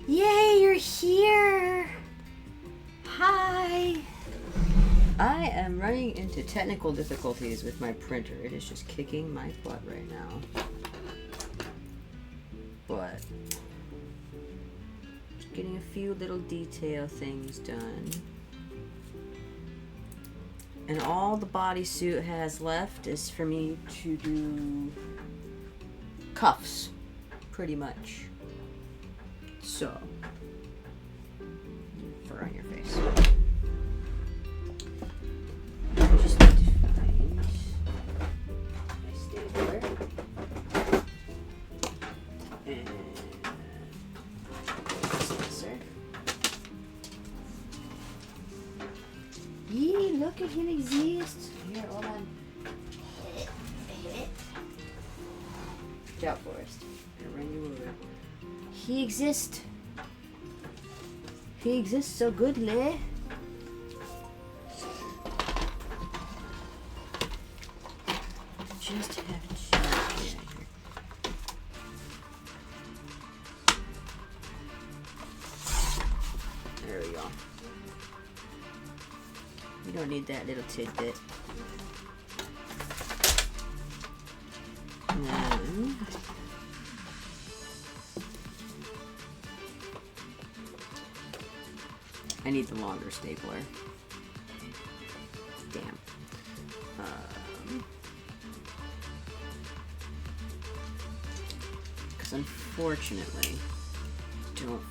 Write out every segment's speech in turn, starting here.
Yay, you're here! Hi! I am running into technical difficulties with my printer. It is just kicking my butt right now. But just getting a few little detail things done. And all the bodysuit has left is for me to do cuffs, pretty much. So, fur on your face. I just need to find my stapler and sensor. Yee, look at him exist. Here, hold on. Hit it. Good job, Forrest. I'm gonna run you over. He exists. He exists so goodly. Just have to get out here. There we go. You don't need that little tidbit. I need the longer stapler. Damn. Because unfortunately, don't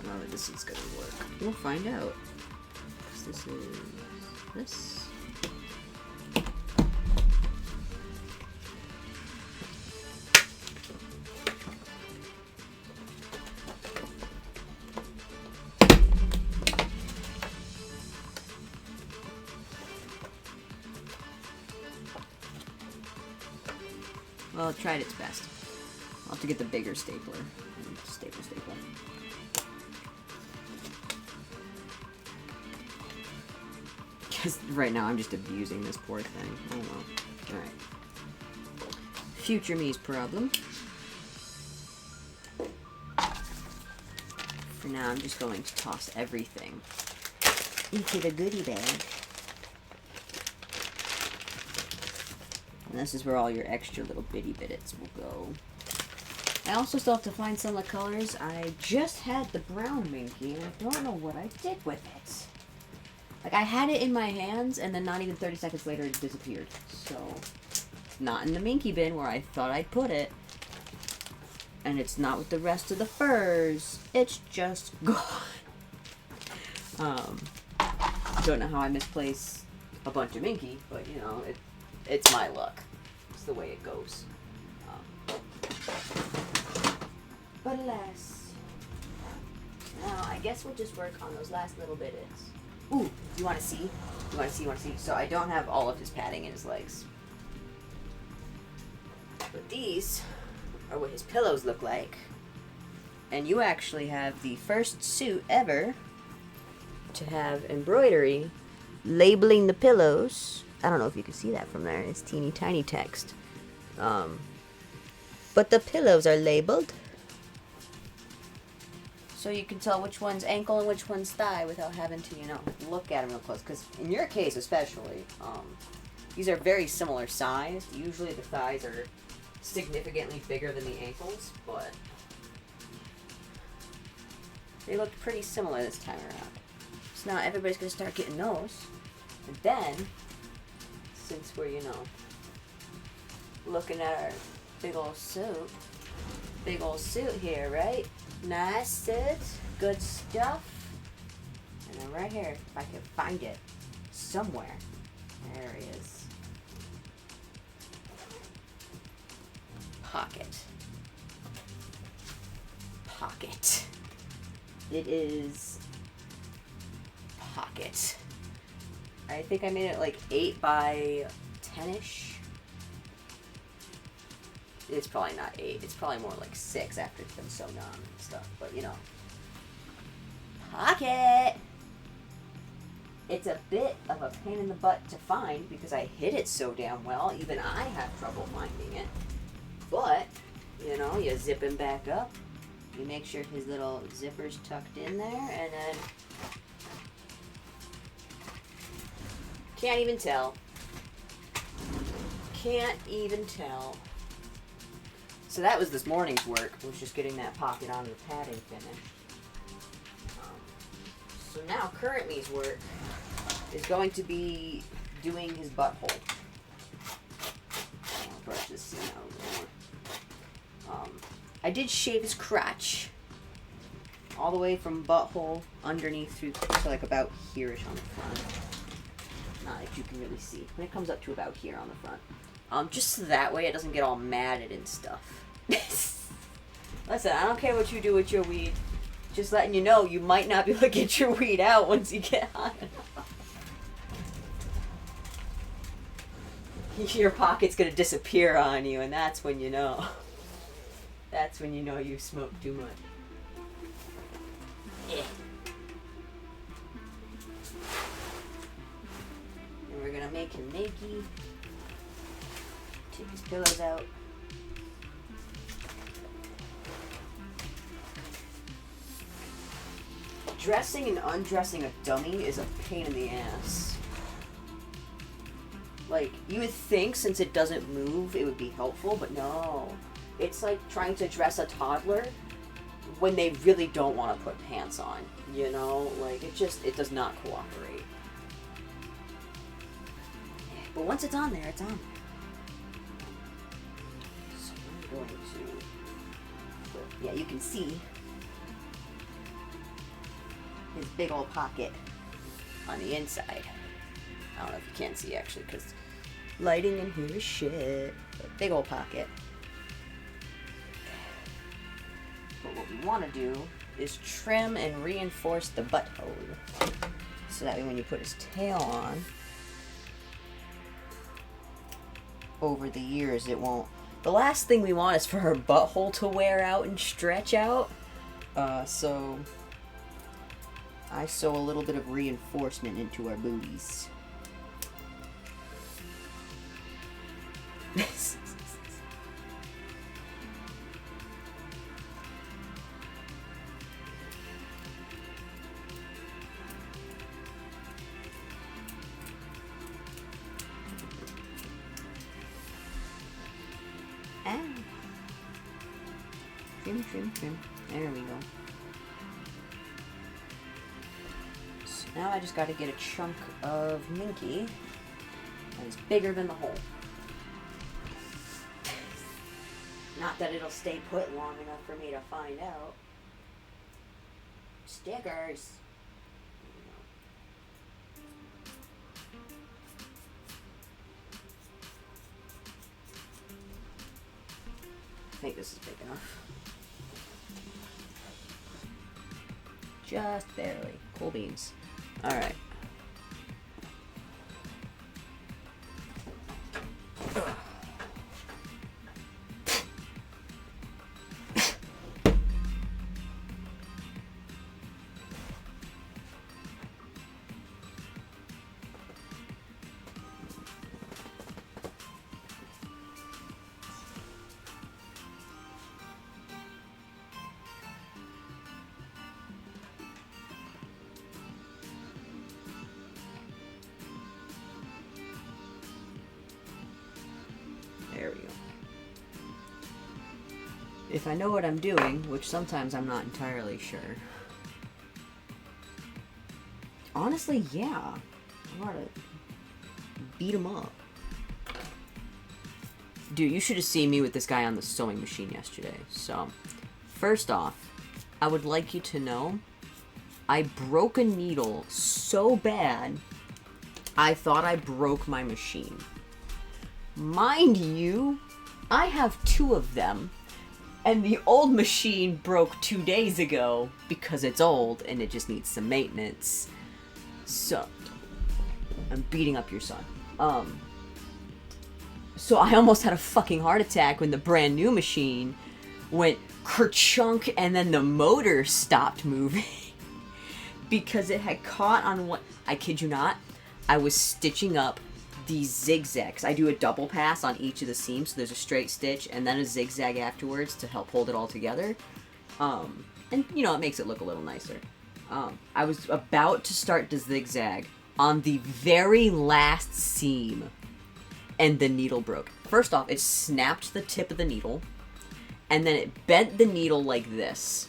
know that this is gonna work. We'll find out. Because this is this. Well, it tried its best. I'll have to get the bigger stapler. Stapler. Because right now I'm just abusing this poor thing. Oh well. Alright. Future me's problem. For now, I'm just going to toss everything into the goodie bag. And this is where all your extra little bitty bits will go. I also still have to find some of the colors. I just had the brown Minky, and I don't know what I did with it. Like, I had it in my hands, and then not even 30 seconds later, it disappeared. So, it's not in the Minky bin where I thought I'd put it. And it's not with the rest of the furs. It's just gone. Don't know how I misplaced a bunch of Minky, but, you know, it's my luck. It's the way it goes. But alas. Now, I guess we'll just work on those last little bits. Ooh, you want to see? You want to see? So I don't have all of his padding in his legs. But these are what his pillows look like. And you actually have the first suit ever to have embroidery labeling the pillows. I don't know if you can see that from there. It's teeny tiny text. But the pillows are labeled. So you can tell which one's ankle and which one's thigh without having to, you know, look at them real close. Because in your case especially, these are very similar sized. Usually the thighs are significantly bigger than the ankles, but they looked pretty similar this time around. So now everybody's going to start getting those. And then, since we're, you know, looking at our big old suit here, right? Nice suit, good stuff. And then right here, if I can find it somewhere. There he is. Pocket. It is pocket. I think I made it like 8 by 10-ish. It's probably not 8. It's probably more like 6 after it's been sewn on and stuff. But, you know. Pocket! It's a bit of a pain in the butt to find because I hid it so damn well. Even I have trouble finding it. But, you know, you zip him back up. You make sure his little zipper's tucked in there, and then... Can't even tell. Can't even tell. So that was this morning's work, was just getting that pocket onto the padding finished. So now currently's work is going to be doing his butthole. I'll brush this thing out a little more. I did shave his crotch all the way from butthole underneath through to like about here-ish on the front. Not like you can really see. When it comes up to about here on the front. Just so that way it doesn't get all matted and stuff. Listen, I don't care what you do with your weed. Just letting you know, you might not be able to get your weed out once you get high enough. Your pocket's gonna disappear on you, and that's when you know. That's when you know you smoked too much. Yeah. And we're gonna make him naked. Take his pillows out. Dressing and undressing a dummy is a pain in the ass. Like, you would think since it doesn't move, it would be helpful, but no. It's like trying to dress a toddler when they really don't want to put pants on, you know? Like, it does not cooperate. But once it's on there, it's on there. So I'm going to... Yeah, you can see his big old pocket on the inside. I don't know if you can see actually because lighting in here is shit. But big old pocket. But what we want to do is trim and reinforce the butthole. So that way when you put his tail on, over the years it won't. The last thing we want is for her butthole to wear out and stretch out. So I sew a little bit of reinforcement into our booties. Trim, trim, trim. There we go. So now I just got to get a chunk of Minky that's bigger than the hole. Not that it'll stay put long enough for me to find out. Stickers. I think this is big enough. Just barely. Cool beans. Alright. There we go. If I know what I'm doing, which sometimes I'm not entirely sure. Honestly, yeah. I gotta beat him up. Dude, you should have seen me with this guy on the sewing machine yesterday. So, first off, I would like you to know I broke a needle so bad, I thought I broke my machine. Mind you, I have 2 of them, and the old machine broke 2 days ago because it's old and it just needs some maintenance. So, I'm beating up your son. So I almost had a fucking heart attack when the brand new machine went kerchunk and then the motor stopped moving. because it had caught on what, I kid you not, I was stitching up these zigzags. I do a double pass on each of the seams, so there's a straight stitch and then a zigzag afterwards to help hold it all together. And, you know, it makes it look a little nicer. I was about to start the zigzag on the very last seam, and the needle broke. First off, it snapped the tip of the needle, and then it bent the needle like this.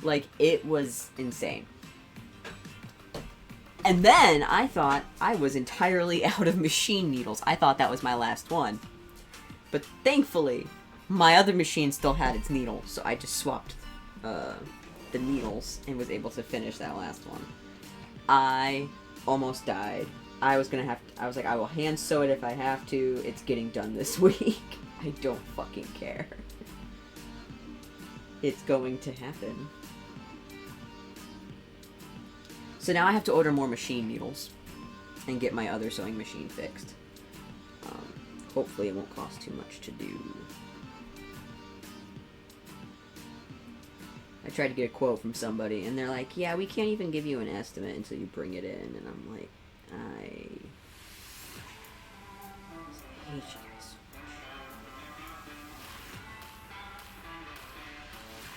Like, it was insane. And then I thought I was entirely out of machine needles. I thought that was my last one. But thankfully, my other machine still had its needle, so I just swapped the needles and was able to finish that last one. I almost died. I was like, I will hand sew it if I have to. It's getting done this week. I don't fucking care. It's going to happen. So now I have to order more machine needles and get my other sewing machine fixed. Hopefully it won't cost too much to do. I tried to get a quote from somebody, and they're like, yeah, we can't even give you an estimate until you bring it in. And I'm like, I hate you guys so much.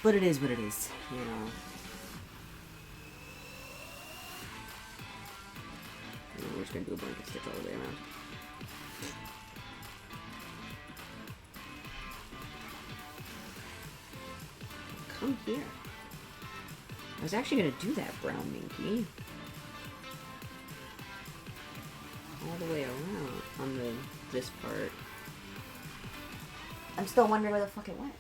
But it is what it is, you know. We're just gonna do a blanket stitch all the way around. Come here. I was actually gonna do that brown minky all the way around on this part. I'm still wondering where the fuck it went.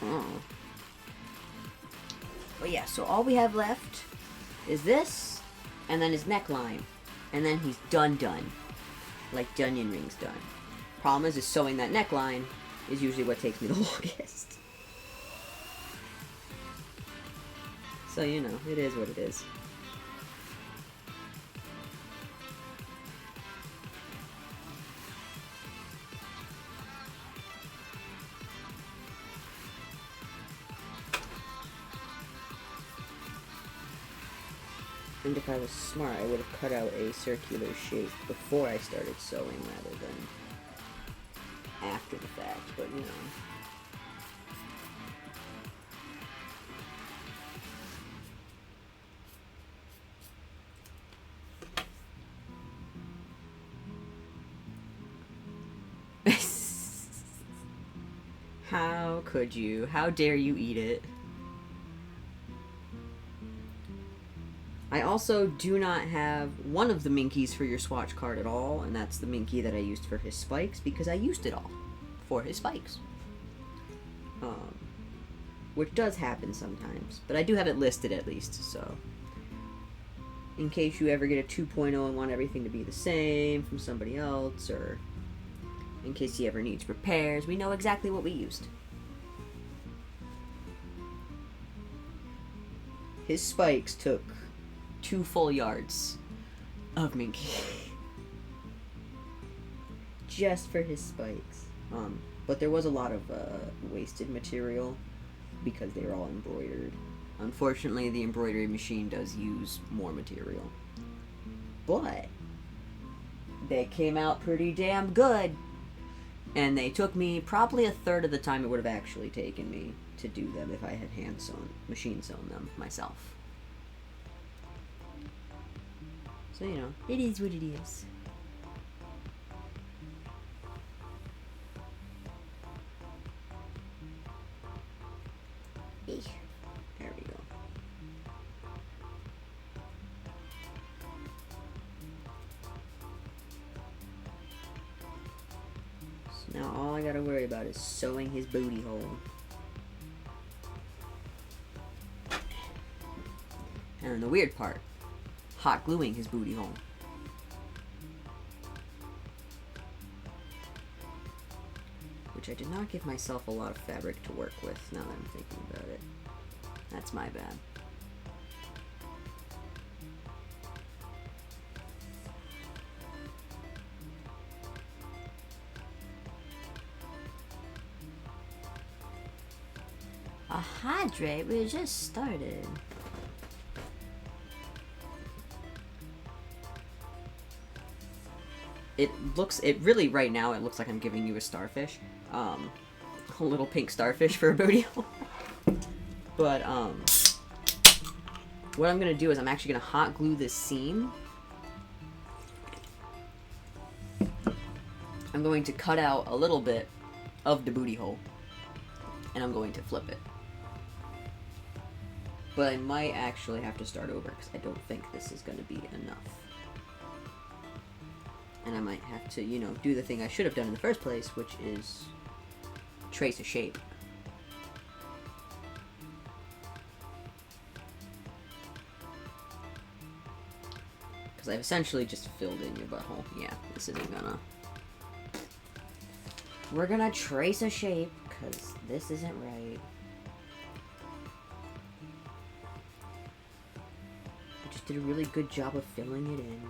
Oh. But yeah, so all we have left is this, and then his neckline. And then he's done. Like Dunyan Ring's done. Problem is sewing that neckline is usually what takes me the longest. So, you know, it is what it is. And if I was smart, I would have cut out a circular shape before I started sewing rather than after the fact, but you know. How could you? How dare you eat it? I also do not have one of the Minkies for your swatch card at all, and that's the Minky that I used for his spikes, because I used it all for his spikes. Which does happen sometimes, but I do have it listed at least, so in case you ever get a 2.0 and want everything to be the same from somebody else, or in case he ever needs repairs, we know exactly what we used. His spikes took 2 full yards of Minky. Just for his spikes. But there was a lot of wasted material because they were all embroidered. Unfortunately, the embroidery machine does use more material. But they came out pretty damn good. And they took me probably a third of the time it would have actually taken me to do them if I had machine sewn them myself. So, you know, it is what it is. There we go. So now all I gotta worry about is sewing his booty hole. And then the weird part, hot gluing his booty hole. Which I did not give myself a lot of fabric to work with, now that I'm thinking about it. That's my bad. A hydrate? We just started. It really, right now, it looks like I'm giving you a starfish. A little pink starfish for a booty hole. But, what I'm gonna do is I'm actually gonna hot glue this seam. I'm going to cut out a little bit of the booty hole. And I'm going to flip it. But I might actually have to start over because I don't think this is going to be enough. And I might have to, you know, do the thing I should have done in the first place, which is trace a shape. Because I've essentially just filled in your butthole. Yeah, this isn't gonna... We're gonna trace a shape, because this isn't right. I just did a really good job of filling it in.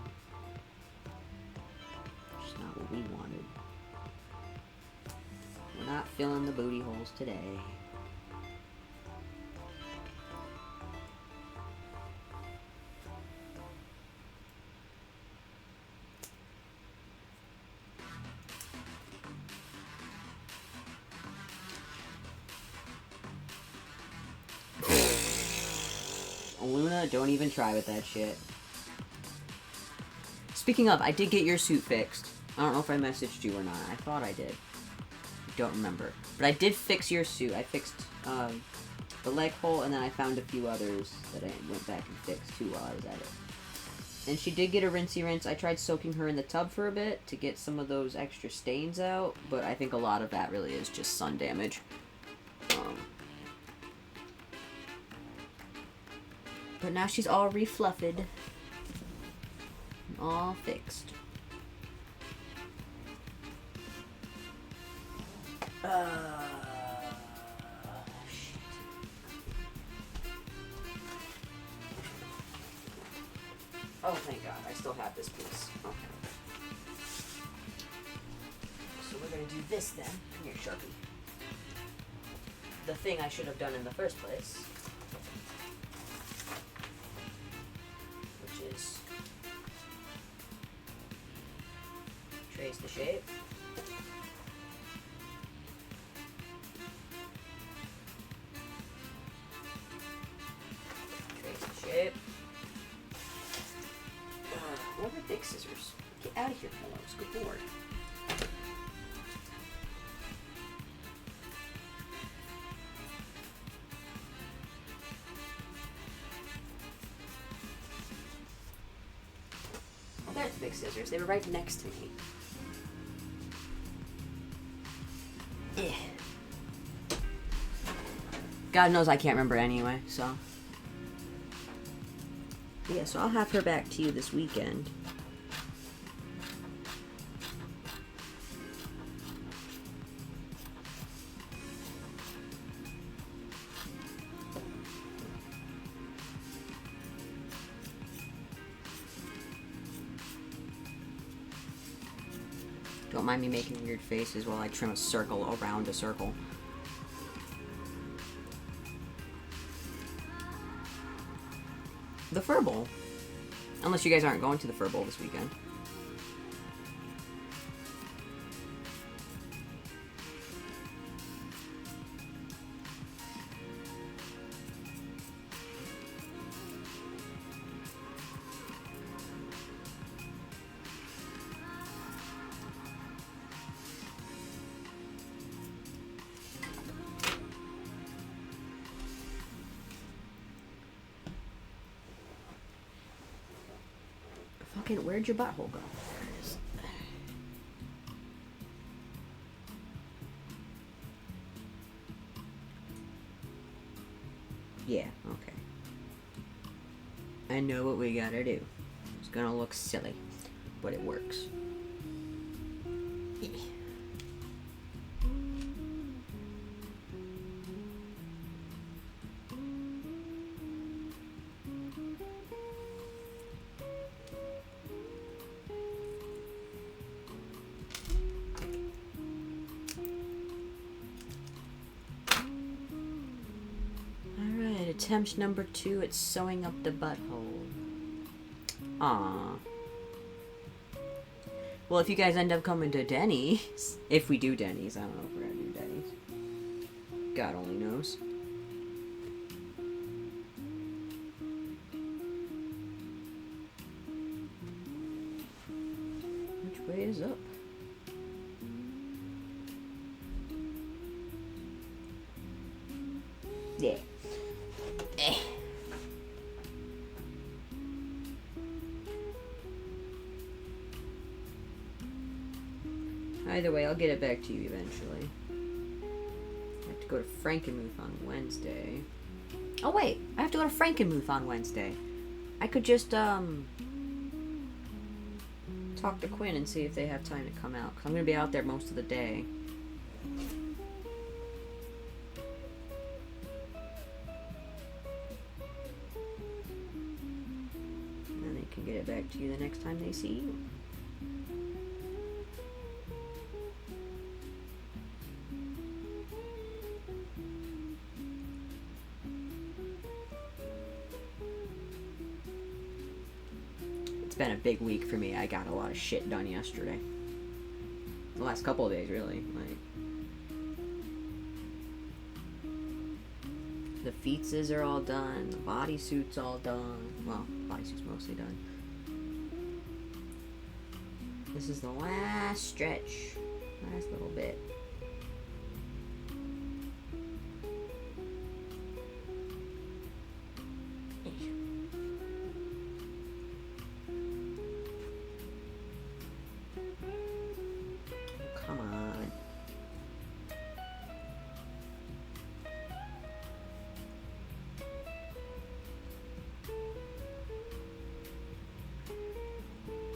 Just not what we wanted. We're not filling the booty holes today. Luna, don't even try with that shit. Speaking of, I did get your suit fixed. I don't know if I messaged you or not. I thought I did. Don't remember. But I did fix your suit. I fixed the leg hole, and then I found a few others that I went back and fixed too while I was at it. And she did get a rinsey rinse. I tried soaking her in the tub for a bit to get some of those extra stains out, but I think a lot of that really is just sun damage. But now she's all refluffed. All fixed. Shit. Oh, thank God. I still have this piece. Okay. So we're going to do this then. Come here, Sharpie. The thing I should have done in the first place. Which is trace the shape. Trace the shape. What are big scissors? Get out of here, fellows. Good lord. Oh, there's the big scissors. They were right next to me. God knows I can't remember anyway, so. Yeah, so I'll have her back to you this weekend. Don't mind me making weird faces while I trim a circle around a circle. The Fur Bowl. Unless you guys aren't going to the Fur Bowl this weekend. Fucking, where'd your butthole go? There it is. Yeah, okay. I know what we gotta do. It's gonna look silly, but it works. attempt number 2 at sewing up the butthole. Aww. Well, if you guys end up coming to Denny's, if we do Denny's, I don't know if we're gonna do Denny's. God only knows. Which way is up? Yeah. Eh. Either way, I'll get it back to you eventually. I have to go to Frankenmuth on Wednesday. Oh wait, I have to go to Frankenmuth on Wednesday. I could just talk to Quinn and see if they have time to come out. 'Cause I'm gonna be out there most of the day. And then they can get it back to you the next time they see you. It's been a big week for me. I got a lot of shit done yesterday. The last couple of days, really. Like, the feetses are all done. The bodysuit's all done. Well, bodysuit's mostly done. This is the last stretch. Last little bit. Come on.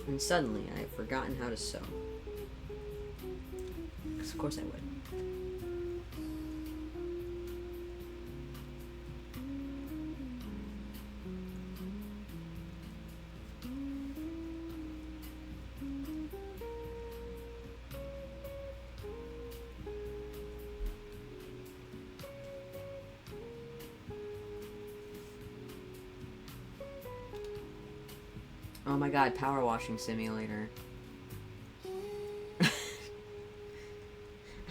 And suddenly, I have forgotten how to sew. Because of course I would. Oh my god, Power Washing Simulator. I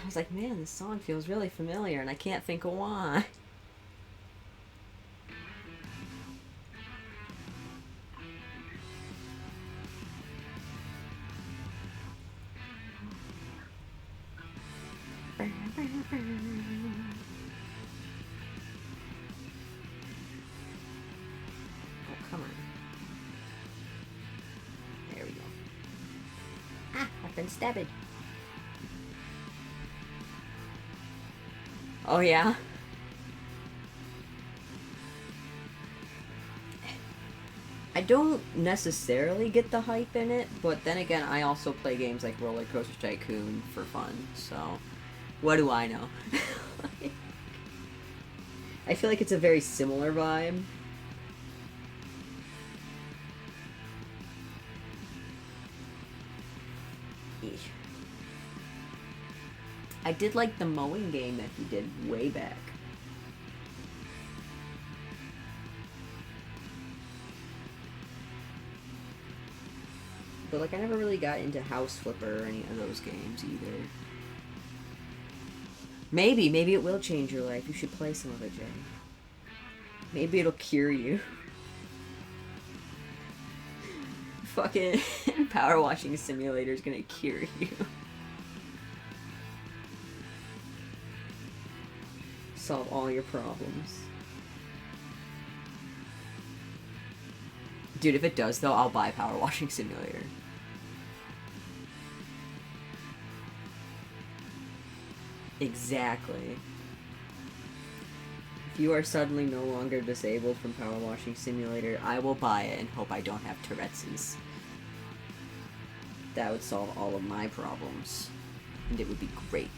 was like, man, this song feels really familiar, and I can't think of why. Oh, come on. There we go. Ah, I've been stabbed. Oh, yeah? I don't necessarily get the hype in it, but then again, I also play games like Roller Coaster Tycoon for fun, so what do I know? I feel like it's a very similar vibe. Eesh. I did like the mowing game that he did way back. But like, I never really got into House Flipper or any of those games either. Maybe it will change your life. You should play some of it, Jay. Maybe it'll cure you. Fucking Power Washing Simulator is gonna cure you. Solve all your problems. Dude, if it does though, I'll buy Power Washing Simulator. Exactly. If you are suddenly no longer disabled from Power Washing Simulator, I will buy it and hope I don't have Tourette's. That would solve all of my problems. And it would be great.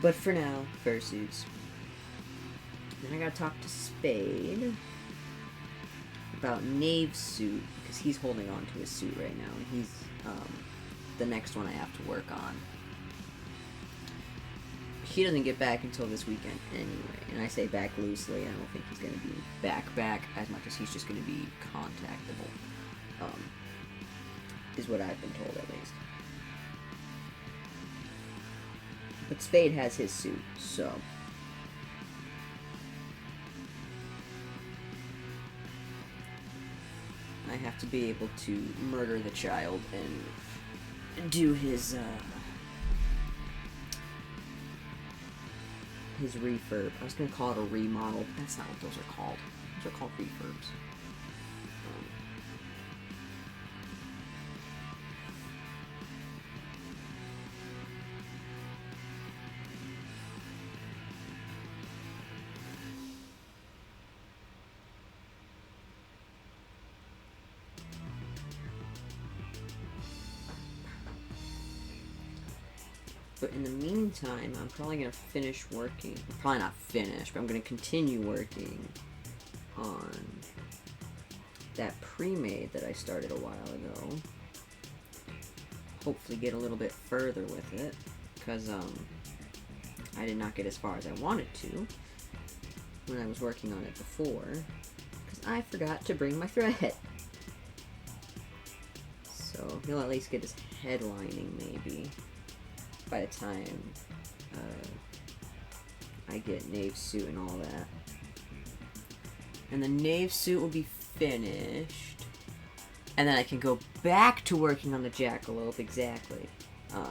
But for now, fursuits. Then I gotta talk to Spade. about Knave's suit, because he's holding on to his suit right now, and he's the next one I have to work on. He doesn't get back until this weekend anyway, and I say back loosely. I don't think he's going to be back as much as he's just going to be contactable, is what I've been told at least. But Spade has his suit, so I have to be able to murder the child and do his refurb. I was going to call it a remodel, but that's not what those are called. Those are called refurbs. But in the meantime, I'm probably going to finish working. Probably not finish, but I'm going to continue working on that pre-made that I started a while ago. Hopefully get a little bit further with it, because I did not get as far as I wanted to when I was working on it before, because I forgot to bring my thread. So he'll at least get his headlining maybe by the time I get Knave's suit and all that. And the Knave suit will be finished. And then I can go back to working on the Jackalope, exactly. I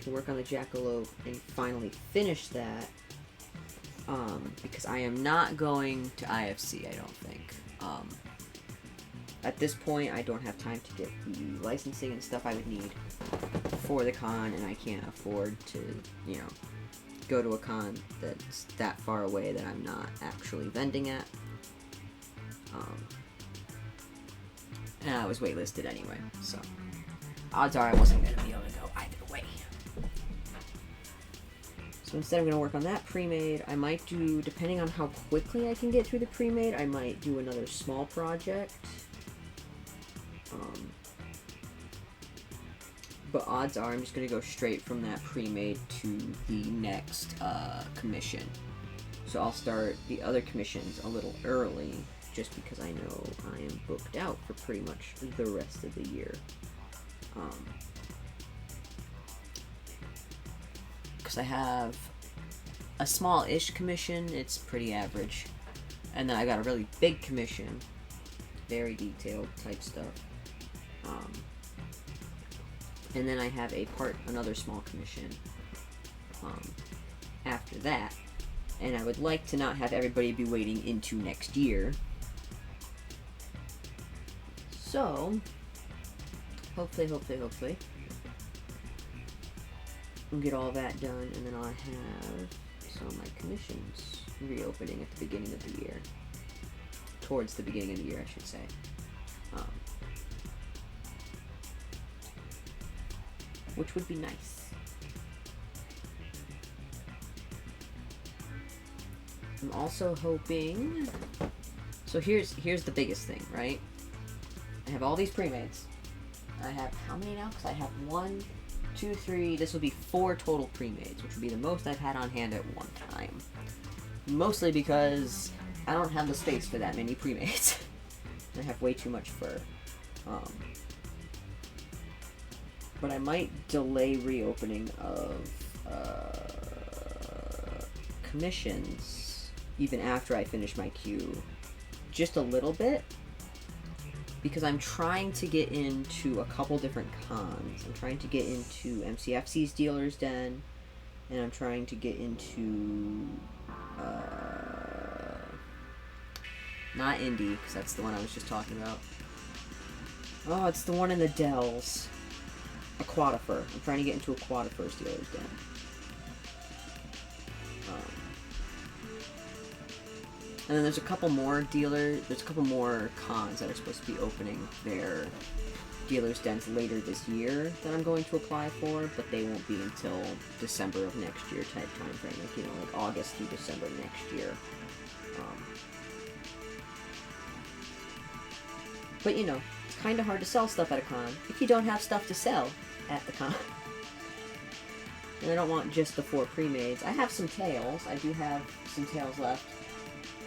can work on the Jackalope and finally finish that. Because I am not going to IFC, I don't think. At this point, I don't have time to get the licensing and stuff I would need for the con, and I can't afford to, you know, go to a con that's that far away that I'm not actually vending at. And I was waitlisted anyway, so odds are I wasn't going to be able to go either way. So instead I'm going to work on that pre-made. I might do, depending on how quickly I can get through the pre-made, I might do another small project. But odds are I'm just going to go straight from that pre-made to the next commission. So I'll start the other commissions a little early, just because I know I am booked out for pretty much the rest of the year. Because I have a small-ish commission, it's pretty average. And then I got a really big commission, very detailed type stuff. And then I have another small commission after that. And I would like to not have everybody be waiting into next year. So, hopefully, we'll get all that done, and then I'll have some of my commissions reopening at the beginning of the year. Towards the beginning of the year, I should say. Which would be nice. I'm also hoping... So here's the biggest thing, right? I have all these pre-mades. I have how many now? Because I have 1, 2, 3... This will be 4 total pre-mades, which would be the most I've had on hand at one time. Mostly because I don't have the space for that many pre-mades. I have way too much fur. But I might delay reopening of commissions even after I finish my queue just a little bit, because I'm trying to get into a couple different cons. I'm trying to get into MCFC's Dealer's Den, and I'm trying to get into not Indy, because that's the one I was just talking about. Oh, it's the one in the Dells. Aquatifer. I'm trying to get into Aquatifer's Dealer's Den. And then there's a couple more cons that are supposed to be opening their Dealer's Dens later this year that I'm going to apply for, but they won't be until December of next year type time frame, like, you know, like August through December next year. But you know, it's kind of hard to sell stuff at a con if you don't have stuff to sell at the con. And I don't want just the 4 pre-mades. I have some tails. I do have some tails left.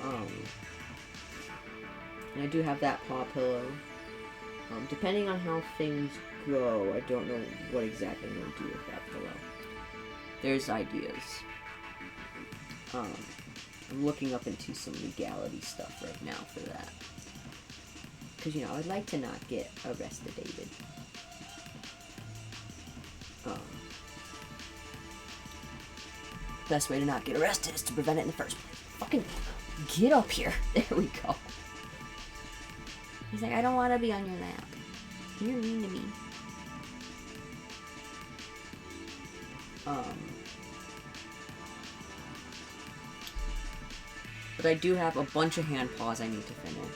And I do have that paw pillow. Depending on how things go, I don't know what exactly I'm going to do with that pillow. There's ideas. I'm looking up into some legality stuff right now for that. Because, you know, I'd like to not get arrested, David. Best way to not get arrested is to prevent it in the first place. Fucking get up here. There we go. He's like, I don't want to be on your lap. You're mean to me. But I do have a bunch of hand paws I need to finish.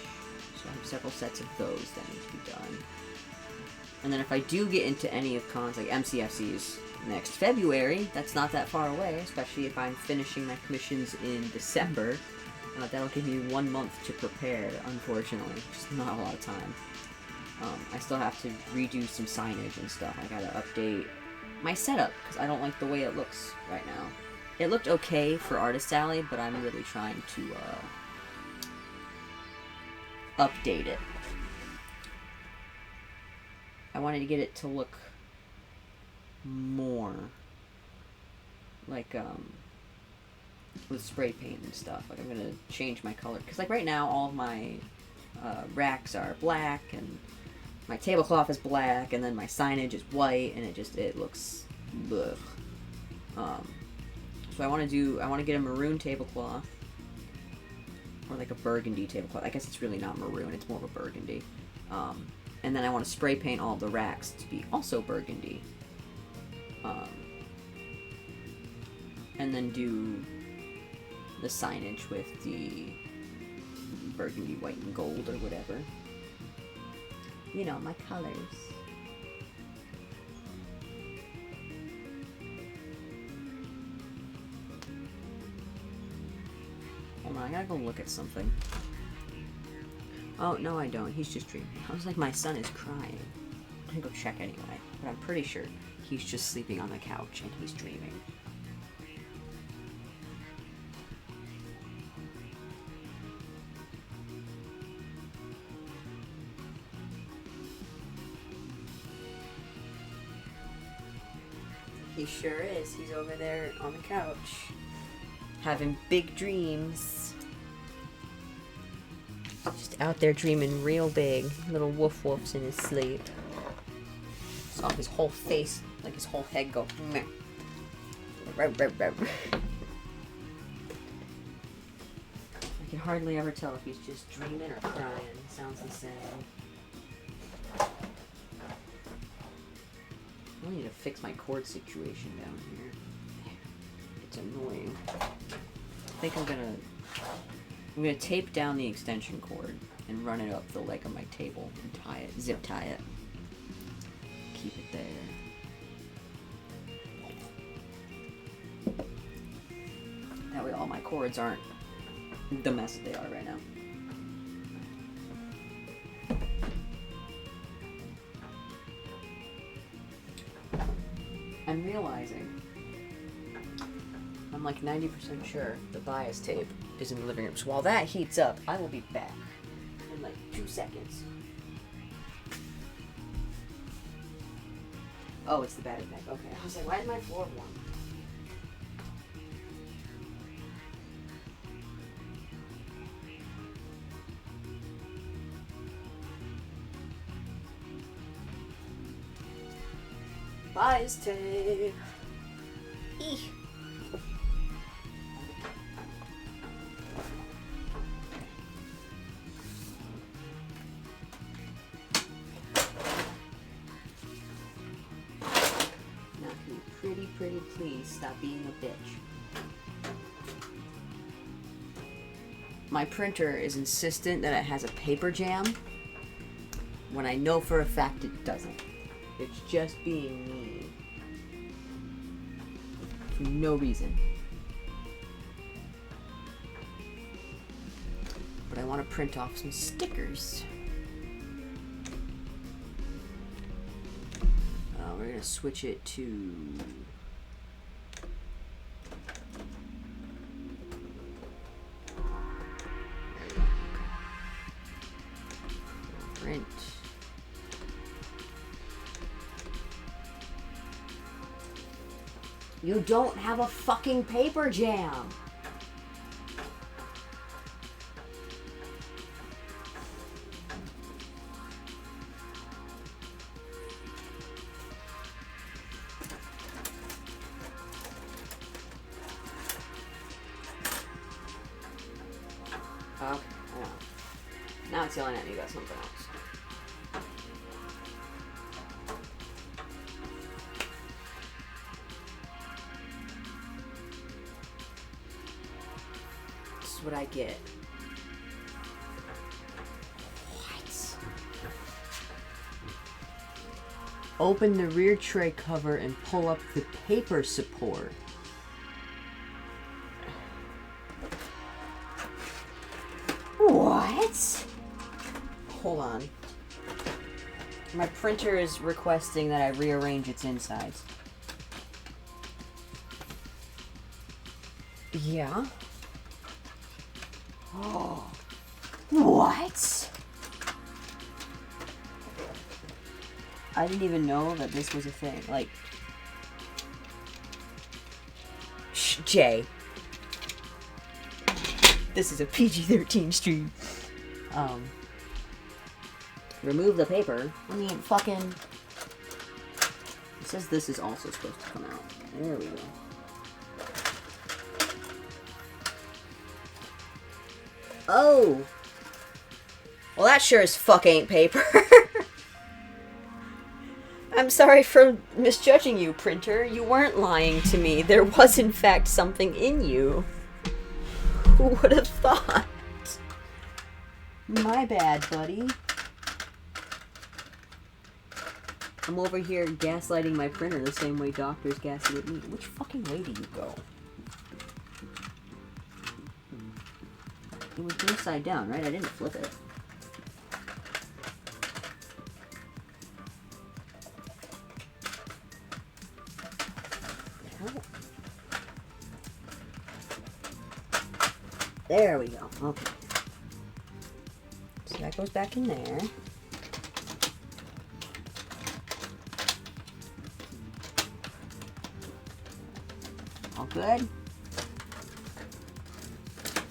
So I have several sets of those that need to be done. And then if I do get into any of cons, like MCFCs next February, that's not that far away, especially if I'm finishing my commissions in December. That'll give me 1 month to prepare, unfortunately. Just not a lot of time. I still have to redo some signage and stuff. I gotta update my setup, because I don't like the way it looks right now. It looked okay for Artist Alley, but I'm really trying to update it. I wanted to get it to look more like, with spray paint and stuff. Like, I'm gonna change my color. Because, like, right now, all of my racks are black, and my tablecloth is black, and then my signage is white, and it looks, ugh. So I want to get a maroon tablecloth, or like a burgundy tablecloth. I guess it's really not maroon, it's more of a burgundy. And then I want to spray paint all of the racks to be also burgundy. And then do the signage with the burgundy, white, and gold, or whatever. You know, my colors. Hold on, I gotta go look at something. Oh, no I don't. He's just dreaming. I was like, my son is crying. I'm gonna go check anyway. But I'm pretty sure he's just sleeping on the couch and he's dreaming. He sure is. He's over there on the couch, having big dreams. Just out there dreaming real big. Little woof woofs in his sleep. Saw his whole face, like his whole head go. Meh. I can hardly ever tell if he's just dreaming or crying. It sounds the same. I need to fix my cord situation down here. It's annoying. I think I'm gonna tape down the extension cord and run it up the leg of my table and tie it, zip tie it. Keep it there. That way all my cords aren't the mess that they are right now. I'm realizing, I'm like 90% sure the bias tape is in the living room. So while that heats up, I will be back in like 2 seconds. Oh, it's the battery pack. Okay. I was like, why is my floor warm? Bias tape. Eek. Now can you pretty please stop being a bitch? My printer is insistent that it has a paper jam when I know for a fact it doesn't. It's just being mean. For no reason. But I want to print off some stickers. gonna switch it to print. You don't have a fucking paper jam. Okay, now it's yelling at me about something else. This is what I get. What? Open the rear tray cover and pull up the paper support. What? Hold on. My printer is requesting that I rearrange its insides. Yeah? Oh. What? I didn't even know that this was a thing. Like... Shh, Jay. This is a PG-13 stream. Remove the paper. I mean, fucking... It says this is also supposed to come out. There we go. Oh! Well, that sure as fuck ain't paper. I'm sorry for misjudging you, printer. You weren't lying to me. There was, in fact, something in you. Who would have thought? My bad, buddy. I'm over here gaslighting my printer the same way doctors gaslight me. Which fucking way do you go? It was inside down, right? I didn't flip it. There we go. Okay. So that goes back in there. All good.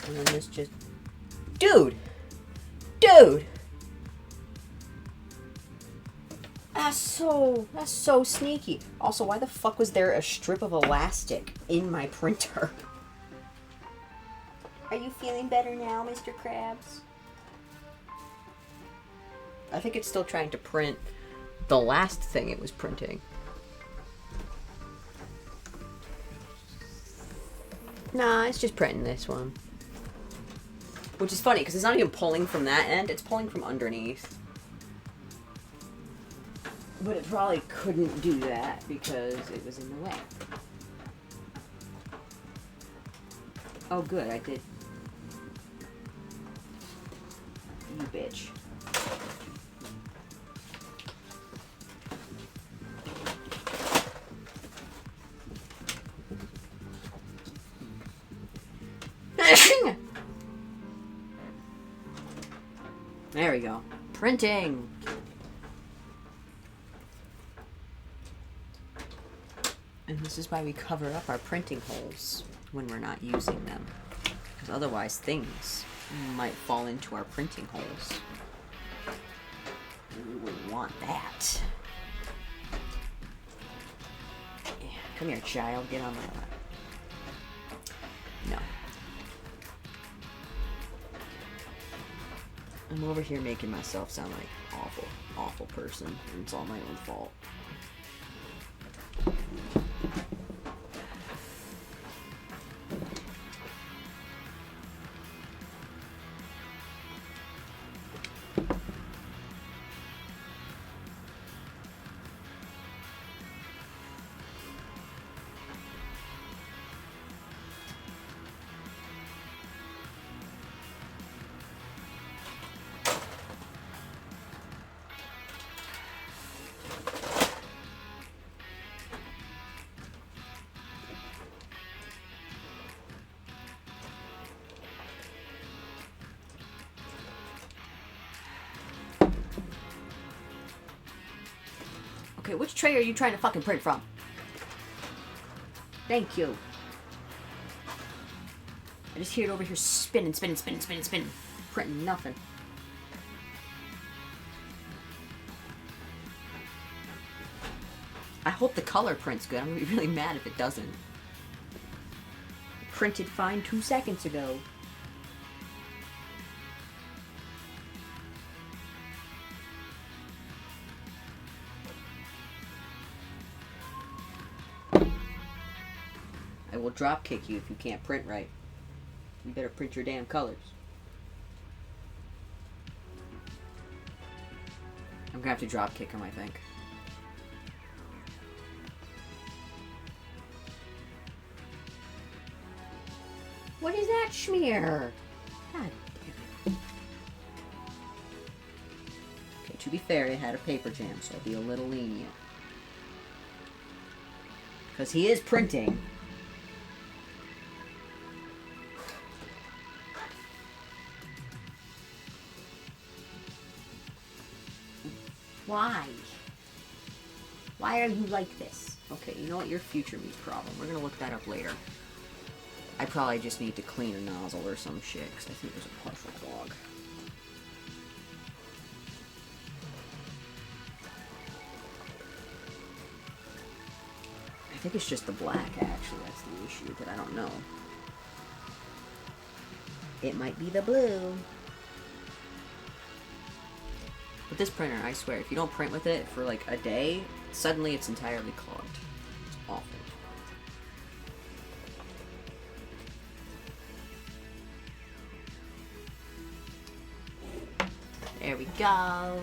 And then this just... Dude! Dude! That's so sneaky. Also, why the fuck was there a strip of elastic in my printer? Are you feeling better now, Mr. Krabs? I think it's still trying to print the last thing it was printing. Nah, it's just printing this one. Which is funny, because it's not even pulling from that end, it's pulling from underneath. But it probably couldn't do that because it was in the way. Oh good, I did. You bitch. There we go. Printing! And this is why we cover up our printing holes when we're not using them. Because otherwise things might fall into our printing holes. And we wouldn't want that. Yeah, come here, child. Get on my lap. No. I'm over here making myself sound like awful person, and it's all my own fault. Okay, which tray are you trying to fucking print from? Thank you. I just hear it over here spinning. Printing nothing. I hope the color print's good. I'm gonna be really mad if it doesn't. Printed fine 2 seconds ago. I will drop kick you if you can't print right. You better print your damn colors. I'm gonna have to drop kick him, I think. What is that smear? God damn it. Okay, to be fair, it had a paper jam, so I'll be a little lenient. Because he is printing. Why? Why are you like this? Okay, you know what? Your future me problem. We're gonna look that up later. I probably just need to clean a nozzle or some shit, because I think there's a partial clog. I think it's just the black, actually. That's the issue, but I don't know. It might be the blue. But this printer, I swear, if you don't print with it for like a day, suddenly it's entirely clogged. It's awful. There we go.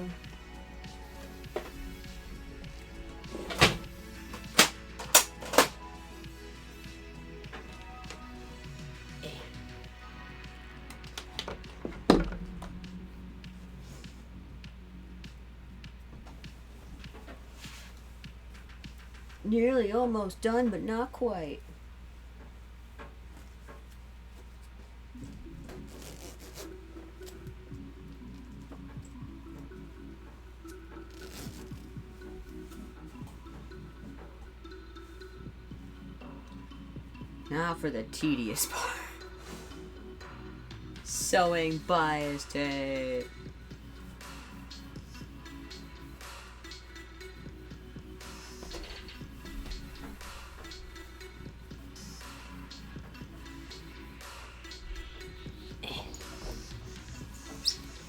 Nearly almost done, but not quite. Now for the tedious part. Sewing bias tape.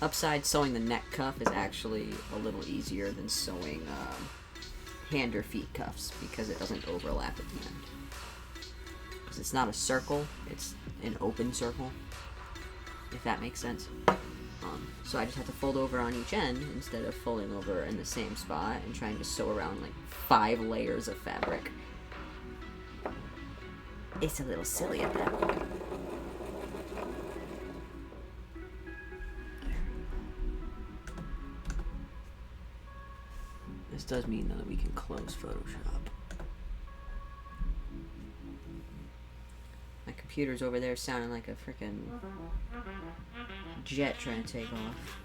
Upside, sewing the neck cuff is actually a little easier than sewing hand or feet cuffs because it doesn't overlap at the end. Because it's not a circle, it's an open circle, if that makes sense. So I just have to fold over on each end instead of folding over in the same spot and trying to sew around like 5 layers of fabric. It's a little silly at that point. This does mean though that we can close Photoshop. My computer's over there sounding like a freaking jet trying to take off.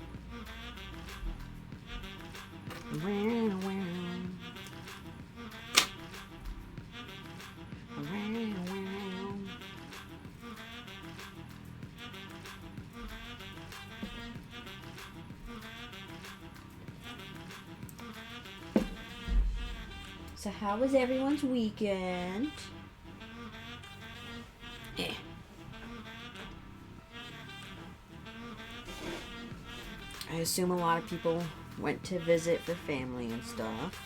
So how was everyone's weekend? I assume a lot of people went to visit for family and stuff.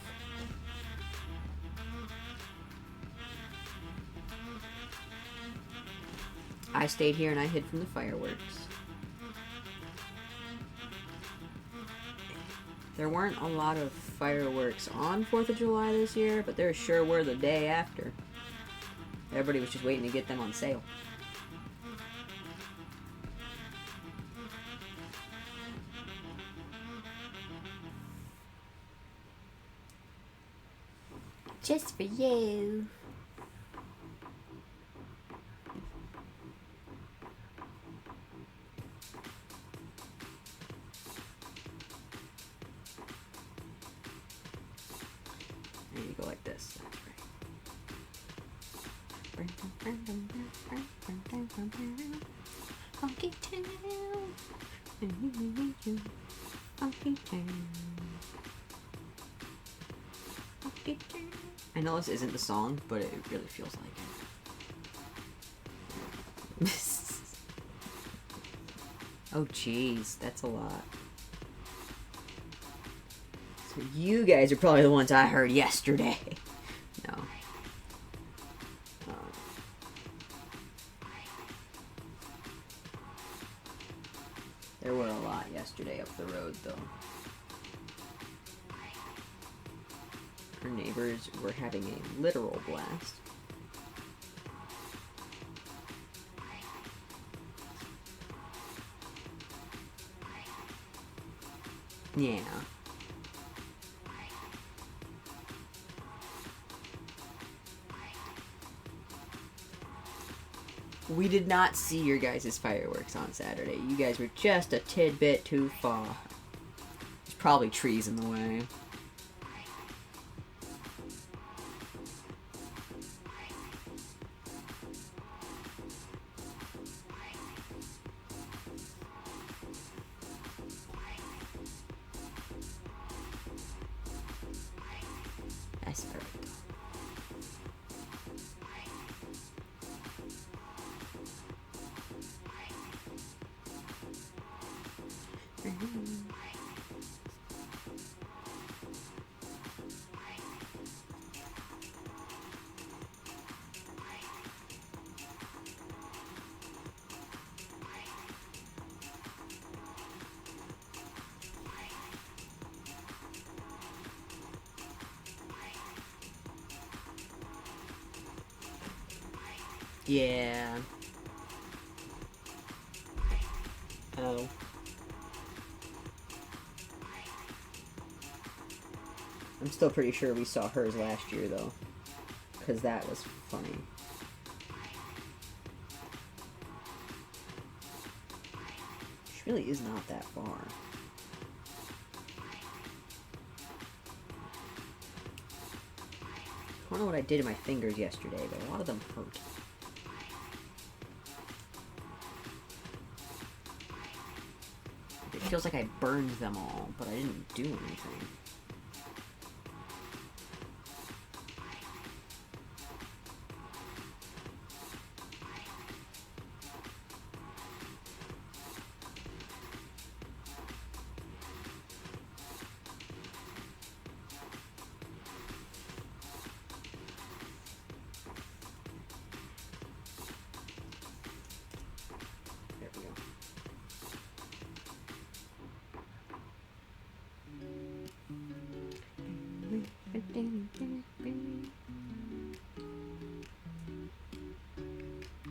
I stayed here and I hid from the fireworks. There weren't a lot of fireworks on 4th of July this year, but there sure were the day after. Everybody was just waiting to get them on sale. Just for you. Funky town. Funky town. Funky town. I know this isn't the song, but it really feels like it. Oh jeez, that's a lot. So you guys are probably the ones I heard yesterday. No. There were a lot yesterday up the road, though. Our neighbors were having a literal blast. Yeah. We did not see your guys' fireworks on Saturday. You guys were just a tidbit too far. There's probably trees in the way. That's perfect. Yeah. Oh. I'm still pretty sure we saw hers last year, though. Because that was funny. She really is not that far. I don't know what I did to my fingers yesterday, but a lot of them hurt. It feels like I burned them all, but I didn't do anything.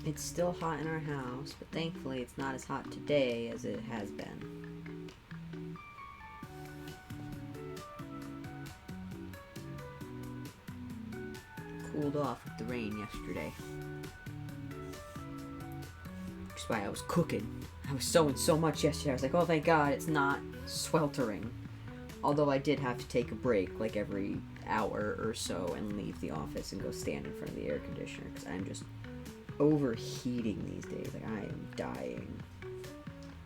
It's still hot in our house, but thankfully it's not as hot today as it has been. Cooled off with the rain yesterday. Which is why I was cooking. I was sewing so much yesterday. I was like, oh thank God it's not sweltering. Although I did have to take a break like every hour or so and leave the office and go stand in front of the air conditioner because I'm just overheating these days. Like, I am dying.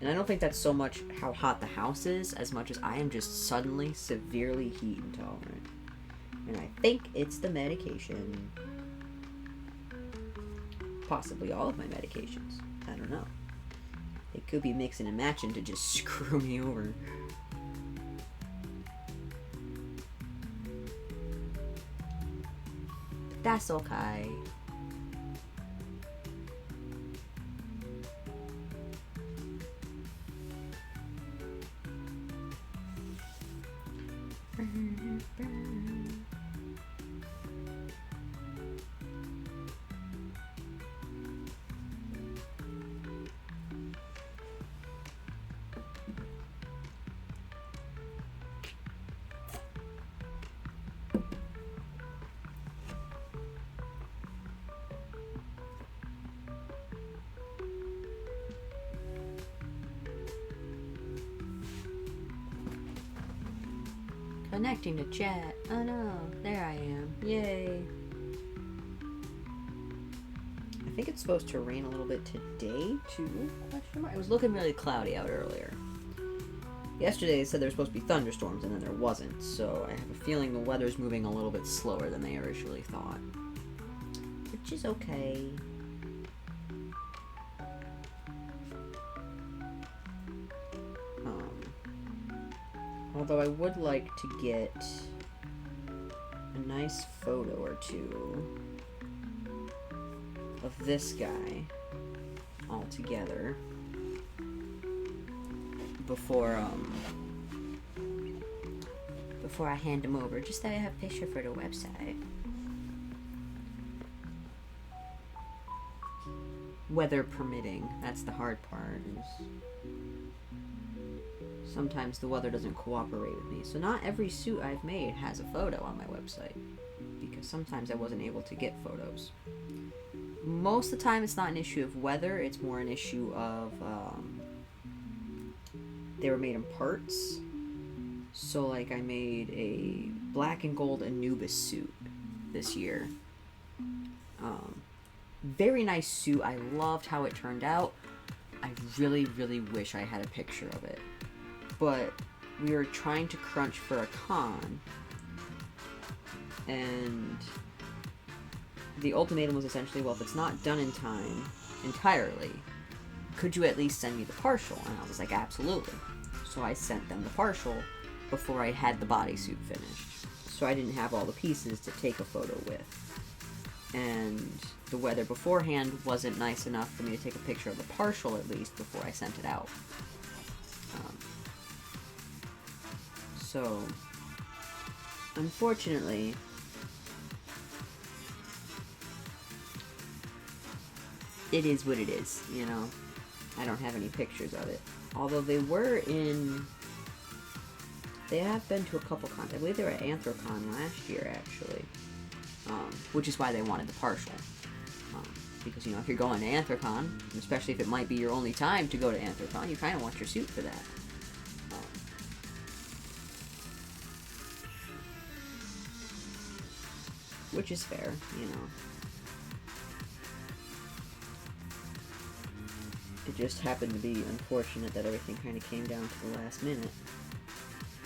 And I don't think that's so much how hot the house is as much as I am just suddenly severely heat intolerant. And I think it's the medication. Possibly all of my medications. I don't know. It could be mixing and matching to just screw me over. But that's okay. Connecting to chat. Oh no, there I am. Yay. think it's supposed to rain a little bit today, too? Question mark. It was looking really cloudy out earlier. Yesterday, they said there were supposed to be thunderstorms, and then there wasn't. So I have a feeling the weather's moving a little bit slower than they originally thought. Which is okay. Although I would like to get a nice photo or two of this guy all together before I hand him over, just so I have a picture for the website. Weather permitting, that's the hard part, is sometimes the weather doesn't cooperate with me. So not every suit I've made has a photo on my website, because sometimes I wasn't able to get photos. Most of the time it's not an issue of weather, it's more an issue of they were made in parts. So like I made a black and gold Anubis suit this year. Very nice suit. I loved how it turned out. I really, really wish I had a picture of it. But we were trying to crunch for a con, and the ultimatum was essentially, well, if it's not done in time entirely, could you at least send me the partial? And I was like, absolutely. So I sent them the partial before I had the bodysuit finished. So I didn't have all the pieces to take a photo with. And the weather beforehand wasn't nice enough for me to take a picture of the partial, at least, before I sent it out. So, unfortunately, it is what it is, you know. I don't have any pictures of it. Although they have been to a couple cons. I believe they were at Anthrocon last year, actually. Which is why they wanted the partial. Because, you know, if you're going to Anthrocon, especially if it might be your only time to go to Anthrocon, you kind of want your suit for that. Which is fair, you know. It just happened to be unfortunate that everything kind of came down to the last minute.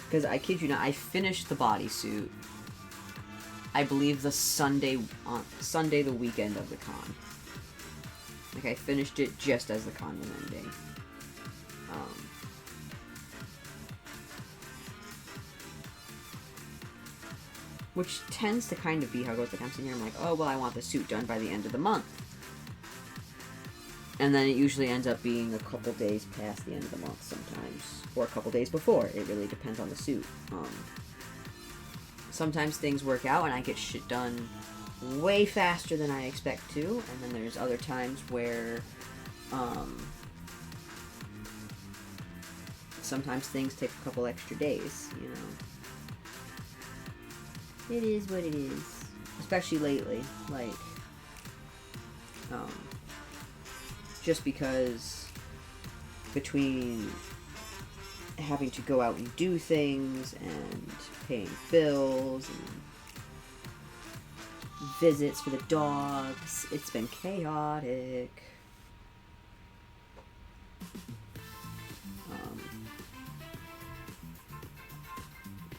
Because I kid you not, I finished the bodysuit, I believe the Sunday the weekend of the con. Like, I finished it just as the con was ending. Which tends to kind of be how it goes. Like, I'm sitting here, I'm like, oh, well, I want the suit done by the end of the month. And then it usually ends up being a couple days past the end of the month sometimes. Or a couple days before. It really depends on the suit. Sometimes things work out and I get shit done way faster than I expect to. And then there's other times where sometimes things take a couple extra days, you know. It is what it is. Especially lately. Like, just because between having to go out and do things and paying bills and visits for the dogs, it's been chaotic.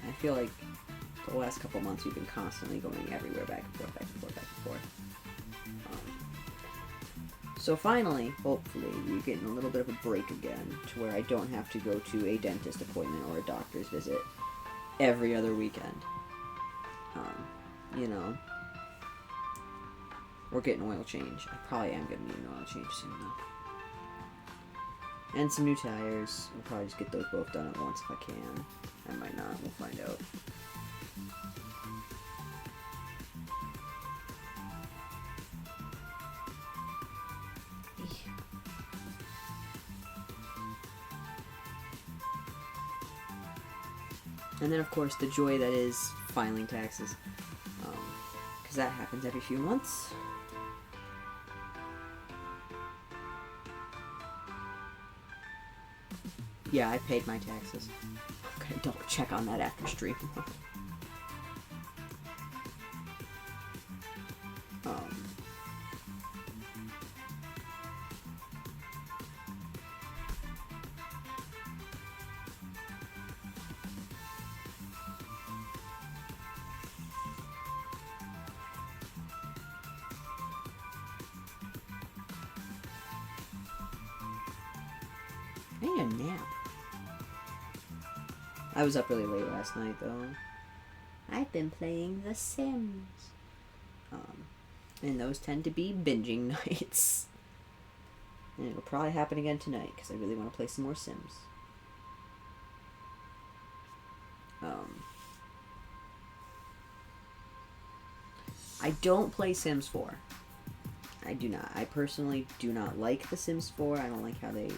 I feel like the last couple months we've been constantly going everywhere, back and forth, back and forth, back and forth. So finally, hopefully, we're getting a little bit of a break again, to where I don't have to go to a dentist appointment or a doctor's visit every other weekend. You know, or get an oil change. I probably am going to need an oil change soon, though. And some new tires. I'll probably just get those both done at once if I can. I might not. We'll find out. And then, of course, the joy that is filing taxes. Because that happens every few months. Yeah, I paid my taxes. Okay, double check on that after stream. I need a nap. I was up really late last night, though. I've been playing The Sims. And those tend to be binging nights. And it'll probably happen again tonight, because I really want to play some more Sims. I don't play Sims 4. I do not. I personally do not like The Sims 4. I don't like how they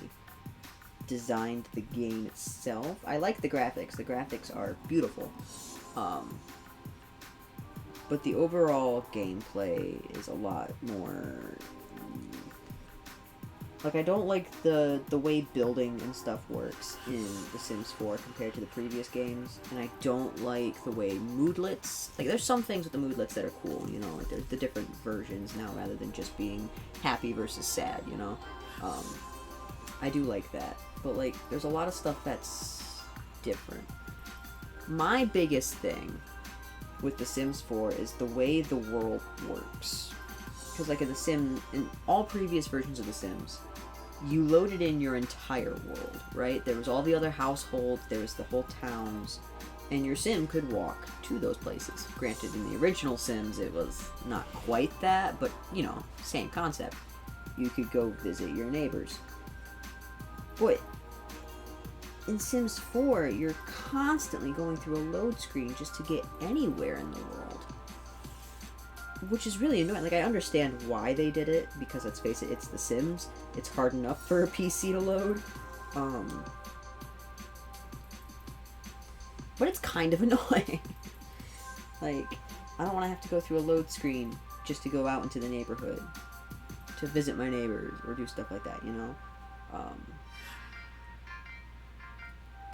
designed the game itself. I like the graphics. The graphics are beautiful. But the overall gameplay is a lot more... Like, I don't like the way building and stuff works in The Sims 4 compared to the previous games. And I don't like the way moodlets... Like, there's some things with the moodlets that are cool, you know? Like, there's the different versions now rather than just being happy versus sad, you know? I do like that. But, like, there's a lot of stuff that's different. My biggest thing with The Sims 4 is the way the world works. Because, like, in all previous versions of The Sims, you loaded in your entire world, right? There was all the other households, there was the whole towns, and your Sim could walk to those places. Granted, in the original Sims, it was not quite that, but, you know, same concept. You could go visit your neighbors. But in Sims 4, you're constantly going through a load screen just to get anywhere in the world. Which is really annoying. Like, I understand why they did it, because let's face it, it's The Sims. It's hard enough for a PC to load. But it's kind of annoying. Like, I don't want to have to go through a load screen just to go out into the neighborhood, to visit my neighbors, or do stuff like that, you know?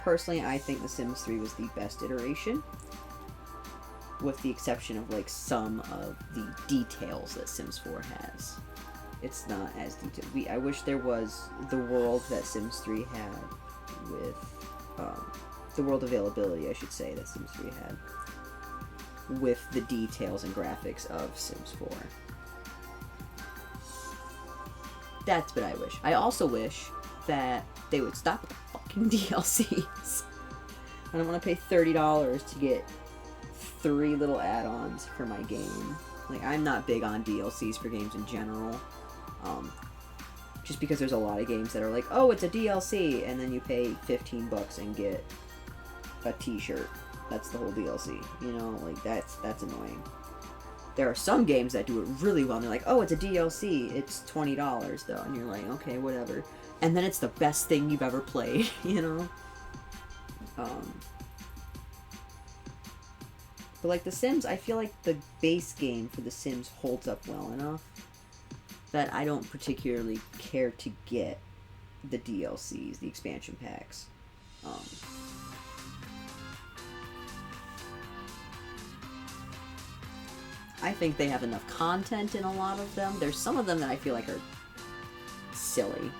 Personally, I think The Sims 3 was the best iteration, with the exception of, like, some of the details that Sims 4 has. It's not as detailed. I wish there was the world that Sims 3 had with, the world availability, I should say, that Sims 3 had, with the details and graphics of Sims 4. That's what I wish. I also wish that they would stop the fucking DLCs. I don't want to pay $30 to get 3 little add-ons for my game. Like, I'm not big on DLCs for games in general. Just because there's a lot of games that are like, oh, it's a DLC, and then you pay $15 and get a t-shirt. That's the whole DLC. You know, like, that's annoying. There are some games that do it really well, and they're like, oh, it's a DLC, it's $20, though. And you're like, okay, whatever. And then it's the best thing you've ever played, you know? But, like, The Sims, I feel like the base game for The Sims holds up well enough that I don't particularly care to get the DLCs, the expansion packs. I think they have enough content in a lot of them. There's some of them that I feel like are silly.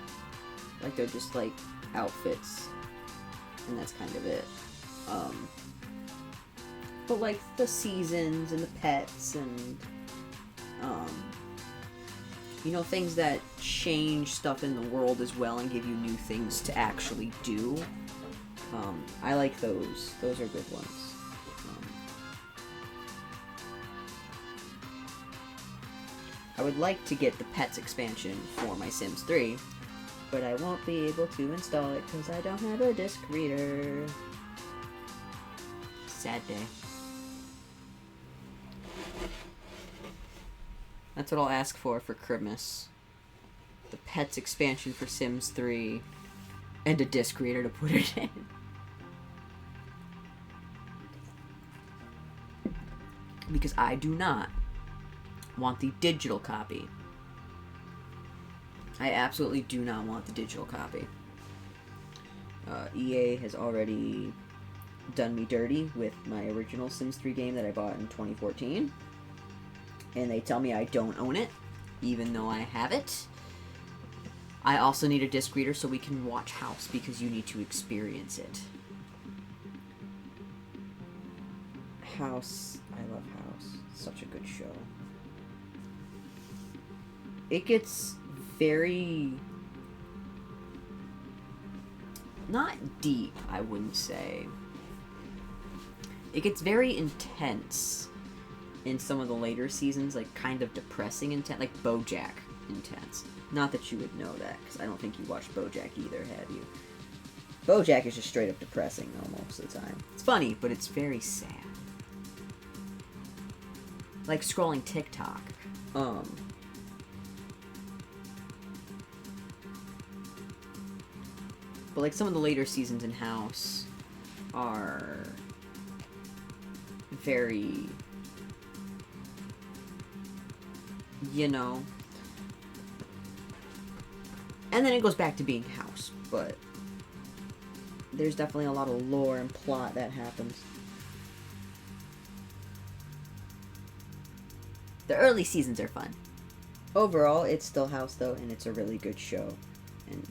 Like, they're just, like, outfits. And that's kind of it. But, like, the seasons and the pets and, you know, things that change stuff in the world as well and give you new things to actually do. I like those. Those are good ones. I would like to get the Pets expansion for my Sims 3, but I won't be able to install it because I don't have a disc reader. Sad day. That's what I'll ask for Christmas. The Pets expansion for Sims 3 and a disc reader to put it in. Because I do not want the digital copy. I absolutely do not want the digital copy. EA has already done me dirty with my original Sims 3 game that I bought in 2014. And they tell me I don't own it, even though I have it. I also need a disc reader so we can watch House, because you need to experience it. House. I love House. Such a good show. It gets very not deep, I wouldn't say. It gets very intense in some of the later seasons, like kind of depressing intense, like BoJack intense. Not that you would know that, because I don't think you watched BoJack either, have you? BoJack is just straight up depressing, though, most of the time. It's funny, but it's very sad. Like scrolling TikTok. But like some of the later seasons in House are very, you know. And then it goes back to being House, but there's definitely a lot of lore and plot that happens. The early seasons are fun. Overall, it's still House, though, and it's a really good show. And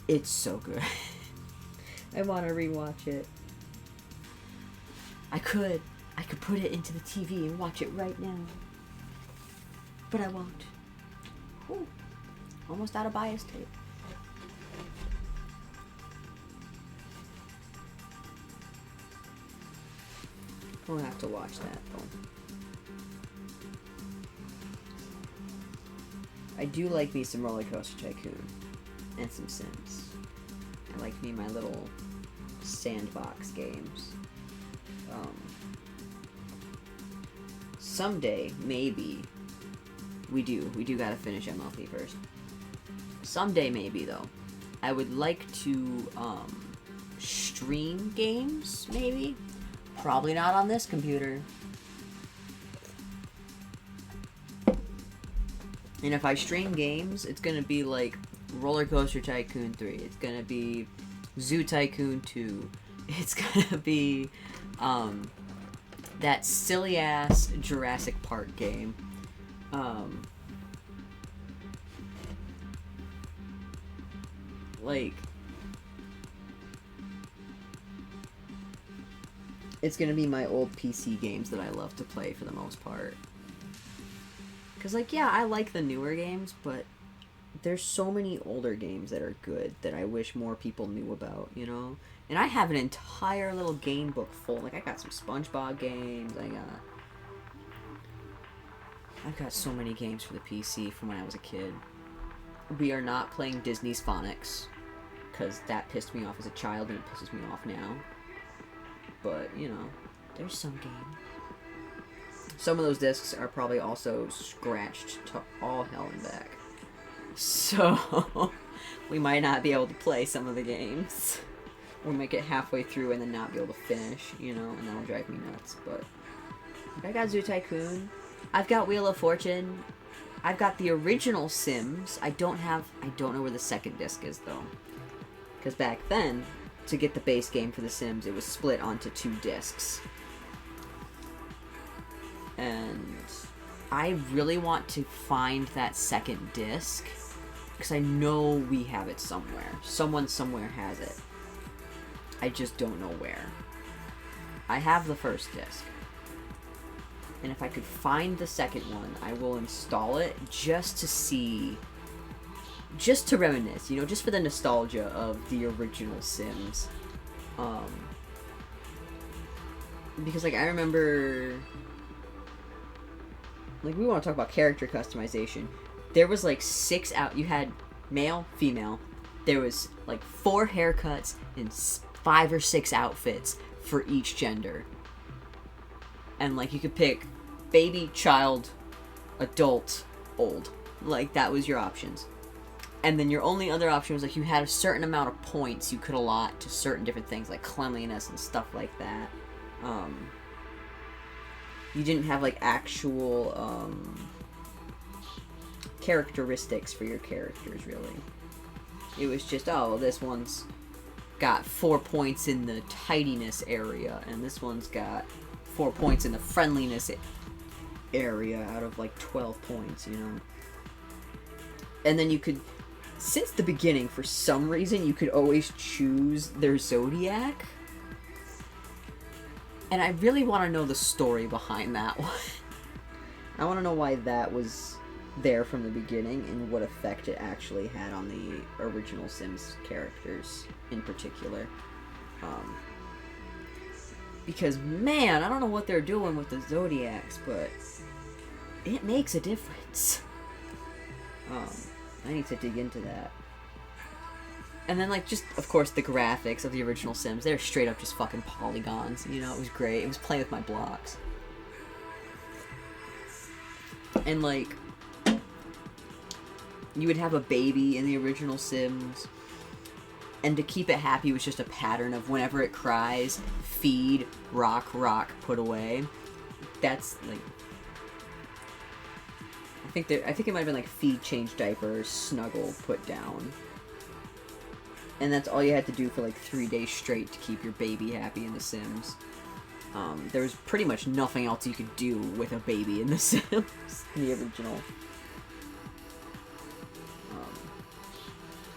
it's so good. I want to rewatch it. I could put it into the TV and watch it right now. But I won't. Whew. Almost out of bias tape. We'll have to watch that, though. I do like me some Roller Coaster Tycoon. And some Sims. I like me my little sandbox games. Someday, maybe, we do gotta finish MLP first. Someday, maybe, though, I would like to, stream games, maybe? Probably not on this computer. And if I stream games, it's gonna be like Roller Coaster Tycoon 3. It's gonna be Zoo Tycoon 2. It's gonna be, that silly-ass Jurassic Park game. Like, it's gonna be my old PC games that I love to play for the most part. Because, like, yeah, I like the newer games, but there's so many older games that are good that I wish more people knew about, you know? And I have an entire little game book full. Like, I got some SpongeBob games. I've got so many games for the PC from when I was a kid. We are not playing Disney's Phonics, because that pissed me off as a child, and it pisses me off now. But, you know, there's some game. Some of those discs are probably also scratched to all hell and back. So, we might not be able to play some of the games. We might get halfway through and then not be able to finish, you know, and that'll drive me nuts. But I got Zoo Tycoon. I've got Wheel of Fortune. I've got the original Sims. I don't know where the second disc is, though. Because back then, to get the base game for the Sims, it was split onto 2 discs. And I really want to find that second disc, because I know we have it somewhere. Someone somewhere has it. I just don't know where. I have the first disc. And if I could find the second one, I will install it just to see, just to reminisce, you know, just for the nostalgia of the original Sims. Because, like, I remember, like, we want to talk about character customization. There was, like, 6 out, you had male, female. There was, like, 4 haircuts and 5 or 6 outfits for each gender. And, like, you could pick baby, child, adult, old. Like, that was your options. And then your only other option was, like, you had a certain amount of points you could allot to certain different things, like cleanliness and stuff like that. You didn't have, like, actual, characteristics for your characters, really. It was just, oh, this one's got 4 points in the tidiness area, and this one's got 4 points in the friendliness area out of, like, 12 points, you know? And then you could, since the beginning, for some reason, you could always choose their zodiac. And I really want to know the story behind that one. I want to know why that was there from the beginning and what effect it actually had on the original Sims characters in particular. Because, man, I don't know what they're doing with the Zodiacs, but it makes a difference. I need to dig into that. And then, like, just, of course, the graphics of the original Sims, they're straight up just fucking polygons, you know, it was great. It was playing with my blocks. And, like, you would have a baby in the original Sims, and to keep it happy was just a pattern of whenever it cries, feed, rock, rock, put away. That's, like... I think it might have been, like, feed, change diapers, snuggle, put down. And that's all you had to do for, like, 3 days straight to keep your baby happy in The Sims. There was pretty much nothing else you could do with a baby in The Sims, in the original.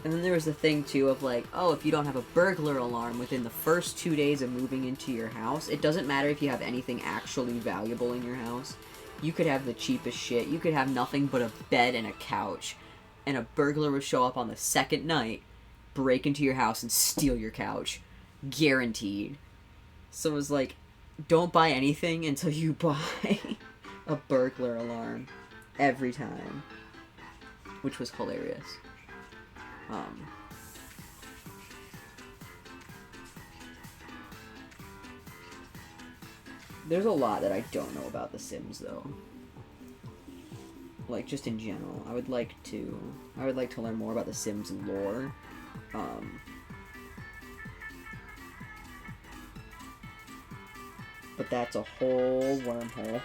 And then there was the thing, too, of like, oh, if you don't have a burglar alarm within the first 2 days of moving into your house, it doesn't matter if you have anything actually valuable in your house. You could have the cheapest shit. You could have nothing but a bed and a couch. And a burglar would show up on the second night, break into your house, and steal your couch. Guaranteed. So it was like, don't buy anything until you buy a burglar alarm. Every time. Which was hilarious. There's a lot that I don't know about The Sims, though. Like, just in general. I would like to learn more about The Sims lore. But that's a whole wormhole.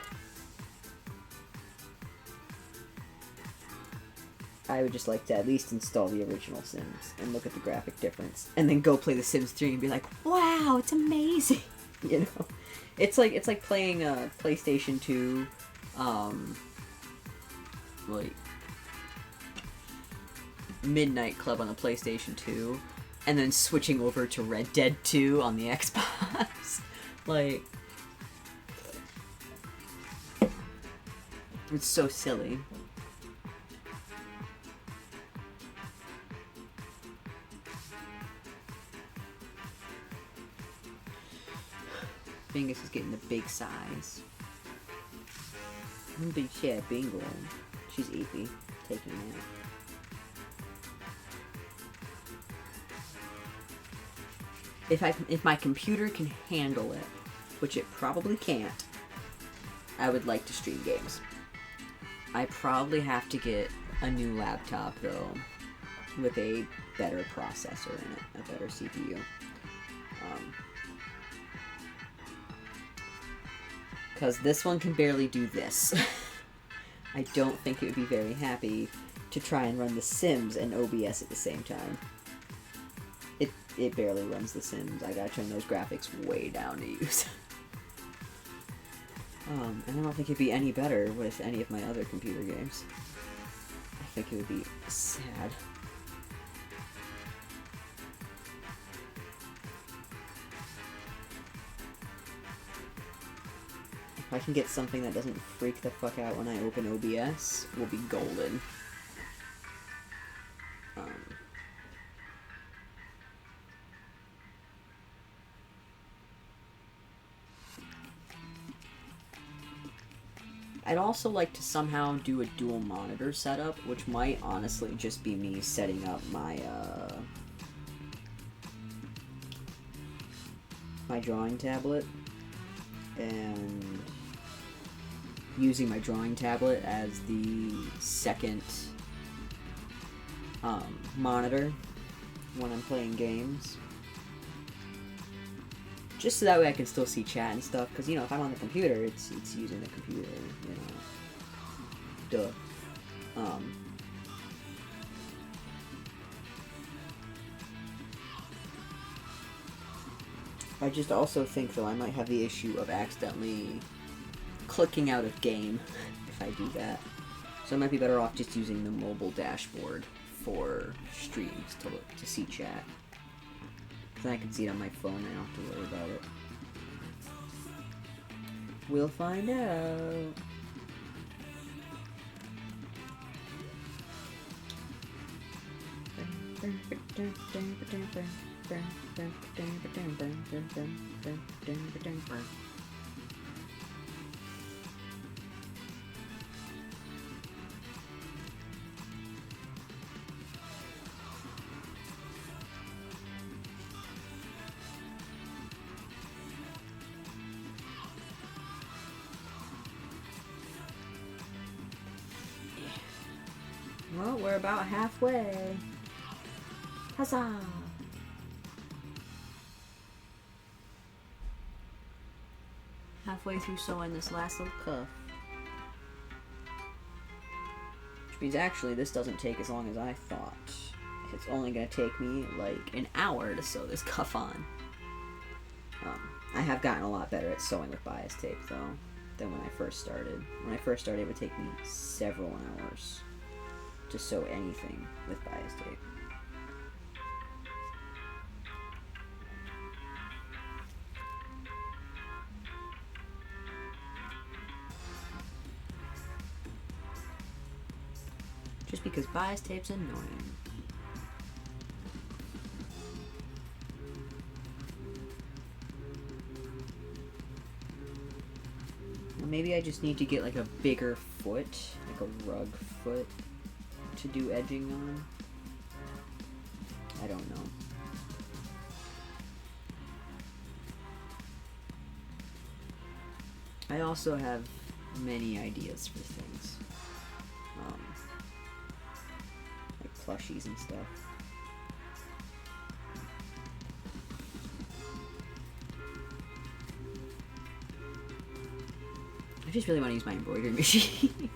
I would just like to at least install the original Sims and look at the graphic difference, and then go play The Sims 3 and be like, "Wow, it's amazing!" You know, it's like playing a PlayStation 2, like Midnight Club on the PlayStation 2, and then switching over to Red Dead 2 on the Xbox. Like, it's so silly. Bingus is getting the big size. Big shit, Bingo. She's eepy, taking a nap. If my computer can handle it, which it probably can't, I would like to stream games. I probably have to get a new laptop though, with a better processor in it, a better CPU. Because this one can barely do this. I don't think it would be very happy to try and run The Sims and OBS at the same time. It barely runs The Sims. I gotta turn those graphics way down to use. And I don't think it'd be any better with any of my other computer games. I think it would be sad. If I can get something that doesn't freak the fuck out when I open OBS, we'll be golden. I'd also like to somehow do a dual monitor setup, which might honestly just be me setting up my, my drawing tablet and using my drawing tablet as the second monitor when I'm playing games. Just so that way I can still see chat and stuff, because, you know, if I'm on the computer, it's using the computer, you know. Duh. I just also think, though, I might have the issue of accidentally clicking out of game if I do that. So I might be better off just using the mobile dashboard for streams to see chat. Then I can see it on my phone and I don't have to worry about it. We'll find out. Well, we're about halfway. Huzzah! Halfway through sewing this last little cuff. Which means actually this doesn't take as long as I thought. It's only going to take me like an hour to sew this cuff on. I have gotten a lot better at sewing with bias tape though than when I first started. When I first started, it would take me several hours to sew anything with bias tape. Just because bias tape's annoying. Or maybe I just need to get like a bigger foot, like a rug foot, to do edging on. I don't know. I also have many ideas for things. Like plushies and stuff. I just really want to use my embroidery machine.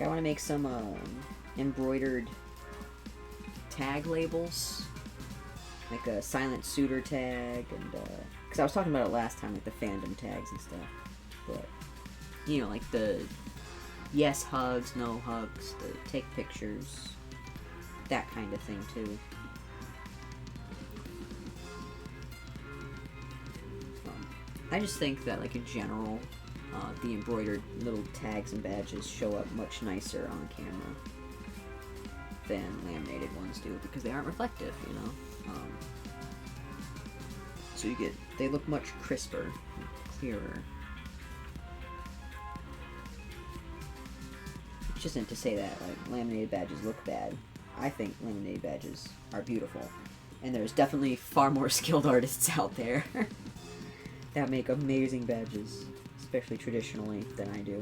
I want to make some embroidered tag labels, like a silent suitor tag, and because I was talking about it last time, like the fandom tags and stuff. But you know, like the yes hugs, no hugs, the take pictures, that kind of thing too. I just think that, like in general, the embroidered little tags and badges show up much nicer on camera than laminated ones do, because they aren't reflective, you know. So they look much crisper, clearer. Which isn't to say that like laminated badges look bad. I think laminated badges are beautiful, and there's definitely far more skilled artists out there that make amazing badges, especially traditionally, than I do.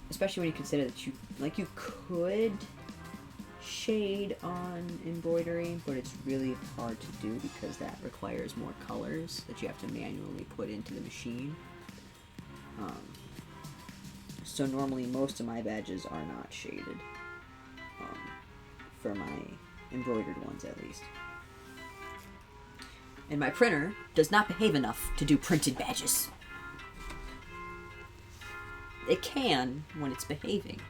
Especially when you consider that you could shade on embroidery, but it's really hard to do because that requires more colors that you have to manually put into the machine. So normally most of my badges are not shaded, for my embroidered ones at least. And my printer does not behave enough to do printed badges. It can when it's behaving.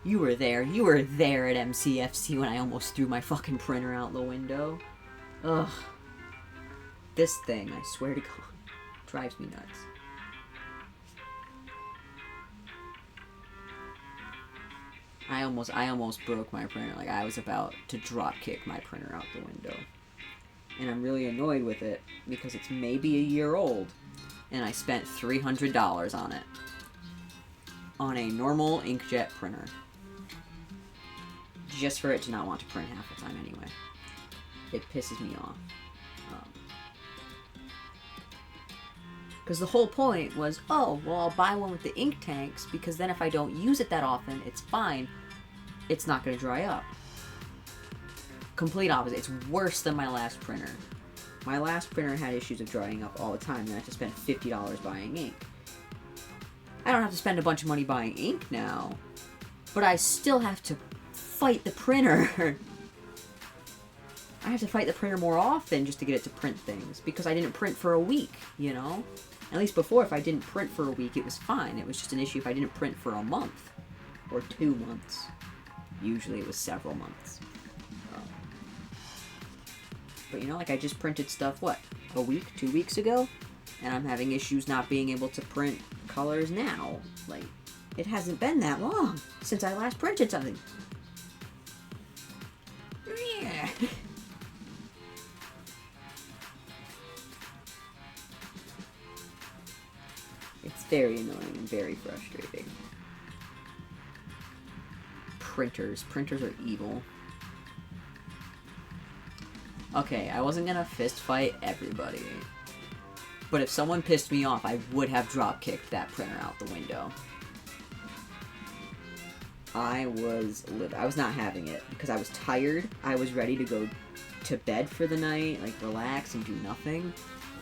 You were there at MCFC when I almost threw my fucking printer out the window. Ugh. This thing, I swear to God, drives me nuts. I almost broke my printer. Like, I was about to drop kick my printer out the window. And I'm really annoyed with it because it's maybe a year old and I spent $300 on it. On a normal inkjet printer. Just for it to not want to print half the time anyway. It pisses me off. Because the whole point was, oh, well, I'll buy one with the ink tanks because then if I don't use it that often, it's fine. It's not going to dry up. Complete opposite. It's worse than my last printer. My last printer had issues of drying up all the time, and I had to spend $50 buying ink. I don't have to spend a bunch of money buying ink now, but I still have to fight the printer. I have to fight the printer more often just to get it to print things, because I didn't print for a week, you know? At least before, if I didn't print for a week, it was fine. It was just an issue if I didn't print for a month, or 2 months. Usually it was several months. But you know, like I just printed stuff, what, a week, 2 weeks ago? And I'm having issues not being able to print colors now. Like, it hasn't been that long since I last printed something. Yeah. It's very annoying and very frustrating. Printers. Printers are evil. Okay, I wasn't gonna fist fight everybody. But if someone pissed me off, I would have drop kicked that printer out the window. I was not having it because I was tired. I was ready to go to bed for the night, like relax and do nothing.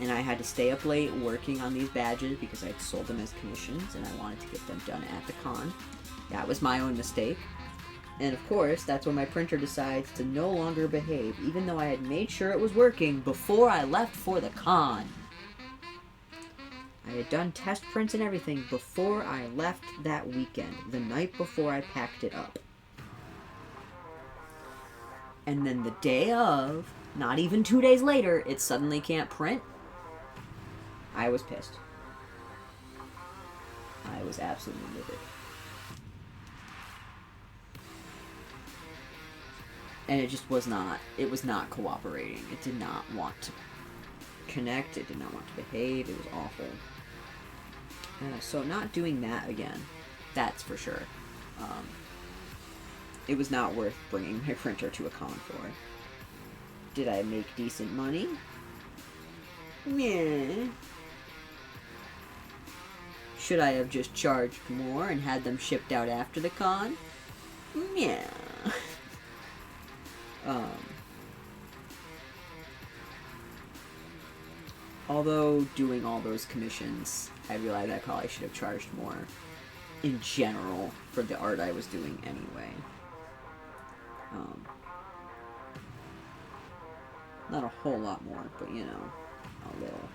And I had to stay up late working on these badges because I'd sold them as commissions and I wanted to get them done at the con. That was my own mistake. And of course, that's when my printer decides to no longer behave, even though I had made sure it was working before I left for the con. I had done test prints and everything before I left that weekend, the night before I packed it up. And then the day of, not even 2 days later, it suddenly can't print. I was pissed. I was absolutely livid. And it just was not, it was not cooperating. It did not want to connect. It did not want to behave. It was awful. So not doing that again, that's for sure. It was not worth bringing my printer to a con for. Did I make decent money? Yeah. Should I have just charged more and had them shipped out after the con? Yeah. Although doing all those commissions, I realized I probably should have charged more in general for the art I was doing anyway. Not a whole lot more, but you know, a little.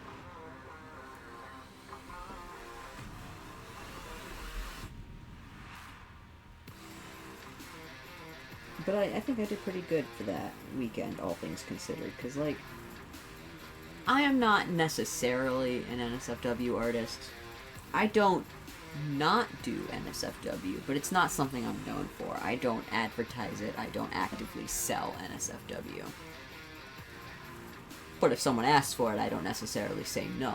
But I think I did pretty good for that weekend, all things considered, because, like, I am not necessarily an NSFW artist. I don't not do NSFW, but it's not something I'm known for. I don't advertise it. I don't actively sell NSFW. But if someone asks for it, I don't necessarily say no.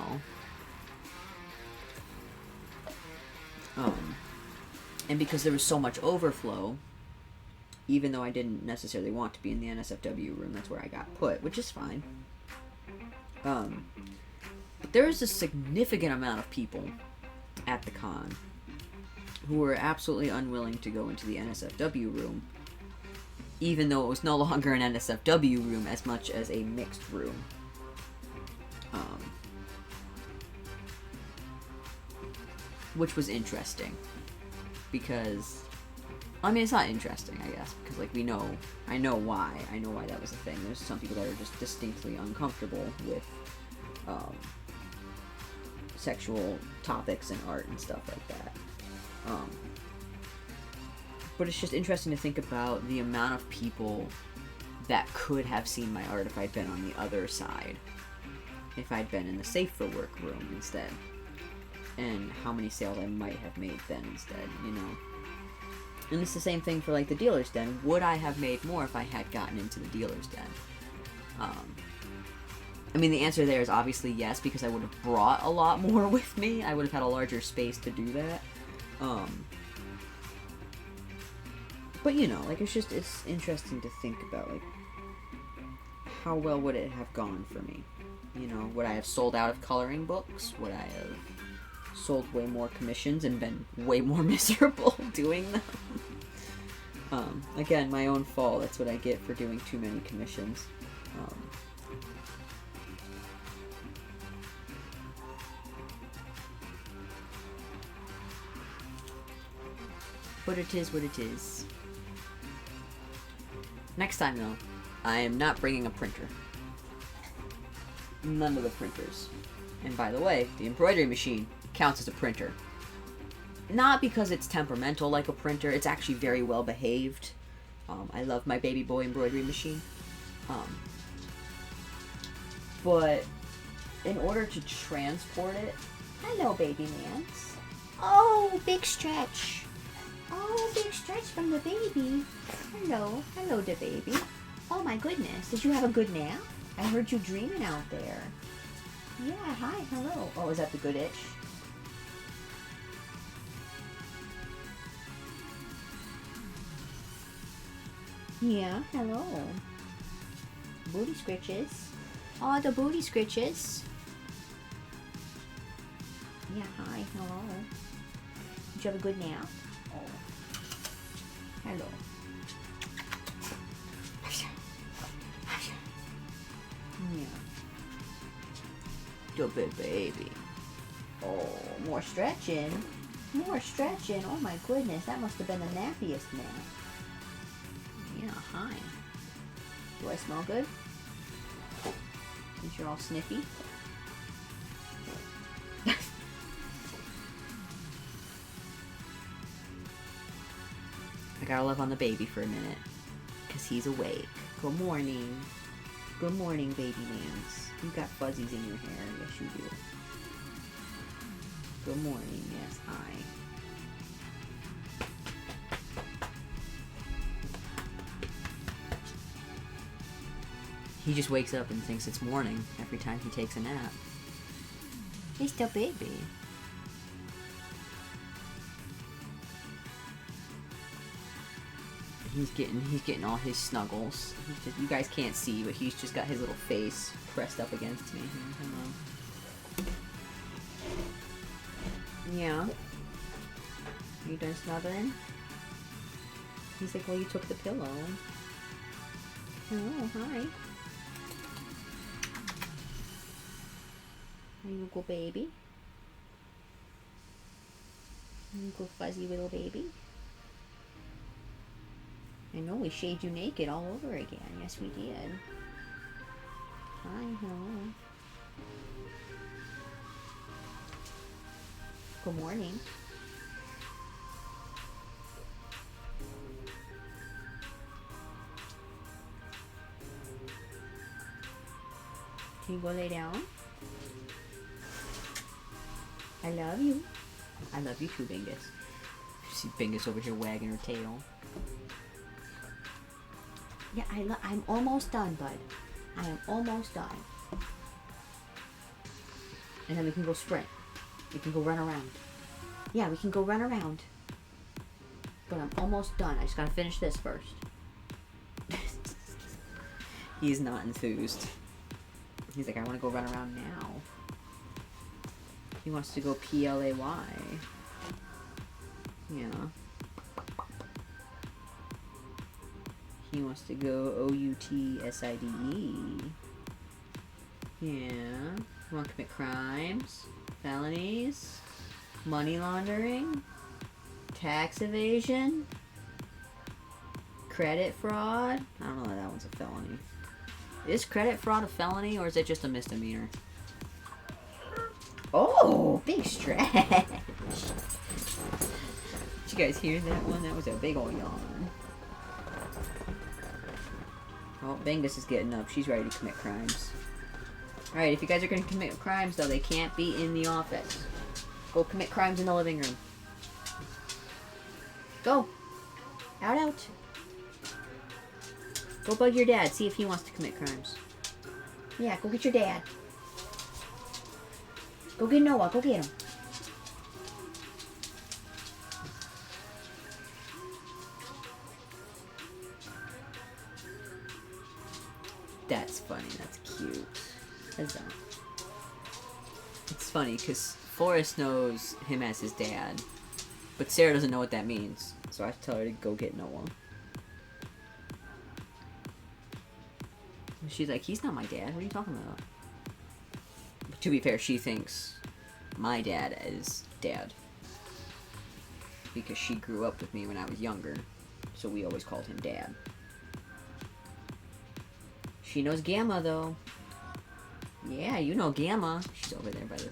And because there was so much overflow, even though I didn't necessarily want to be in the NSFW room, that's where I got put, which is fine. But there was a significant amount of people at the con who were absolutely unwilling to go into the NSFW room, even though it was no longer an NSFW room as much as a mixed room. Which was interesting, because, I mean, it's not interesting, I guess, because, like, I know why that was a thing. There's some people that are just distinctly uncomfortable with, sexual topics and art and stuff like that. But it's just interesting to think about the amount of people that could have seen my art if I'd been on the other side. If I'd been in the Safe for Work room instead. And how many sales I might have made then instead, you know? And it's the same thing for, like, the Dealer's Den. Would I have made more if I had gotten into the Dealer's Den? I mean, the answer there is obviously yes, because I would have brought a lot more with me. I would have had a larger space to do that. But, you know, like, it's interesting to think about, like, how well would it have gone for me? You know, would I have sold out of coloring books? Would I have sold way more commissions and been way more miserable doing them? Again, my own fault. That's what I get for doing too many commissions. But it is what it is. Next time, though, I am not bringing a printer. None of the printers. And by the way, the embroidery machine counts as a printer. Not because it's temperamental like a printer, it's actually very well behaved. I love my baby boy embroidery machine. But in order to transport it, hello baby mans. Oh, big stretch. Oh, big stretch from the baby. Hello. Hello, the baby. Oh, my goodness. Did you have a good nap? I heard you dreaming out there. Yeah, hi, hello. Oh, is that the good itch? Yeah, hello. Booty scritches. Oh, the booty scritches. Yeah, hi, hello. Did you have a good nap? Oh. Hello. Yeah. Good baby. Oh, more stretching. More stretching. Oh my goodness, that must have been the nappiest nap. Yeah, hi. Do I smell good? Since you're all sniffy. I gotta love on the baby for a minute. Because he's awake. Good morning. Good morning, baby mans. You've got fuzzies in your hair. Yes, you do. Good morning. Yes, hi. He just wakes up and thinks it's morning every time he takes a nap. He's still baby. He's getting all his snuggles. You guys can't see, but he's just got his little face pressed up against me. Come on. Yeah. Are you done snuggling? He's like, well, you took the pillow. Oh, hi. Are you a good baby? Are you a good fuzzy little baby? I know we shaved you naked all over again. Yes, we did. Hi, hello. Good morning. Can you go lay down? I love you. I love you too, Bingus. You see Bingus over here wagging her tail. Yeah, I'm almost done, bud. I am almost done. And then we can go sprint. We can go run around. Yeah, we can go run around. But I'm almost done. I just gotta finish this first. He's not enthused. He's like, I want to go run around now. He wants to go PLAY. Yeah. He wants to go OUTSIDE. Yeah. Want to commit crimes, felonies, money laundering, tax evasion, credit fraud. I don't know if that one's a felony. Is credit fraud a felony or is it just a misdemeanor? Oh, big stretch. Did you guys hear that one? That was a big old yawn. Oh, Bingus is getting up. She's ready to commit crimes. Alright, if you guys are going to commit crimes, though, they can't be in the office. Go commit crimes in the living room. Go. Out, out. Go bug your dad. See if he wants to commit crimes. Yeah, go get your dad. Go get Noah. Go get him. That's funny. That's cute. That's that. It's funny because Forrest knows him as his dad, but Sarah doesn't know what that means. So I have to tell her to go get Noah. She's like, he's not my dad. What are you talking about? But to be fair, she thinks my dad is dad. Because she grew up with me when I was younger. So we always called him dad. She knows Gamma, though. Yeah, you know Gamma. She's over there by the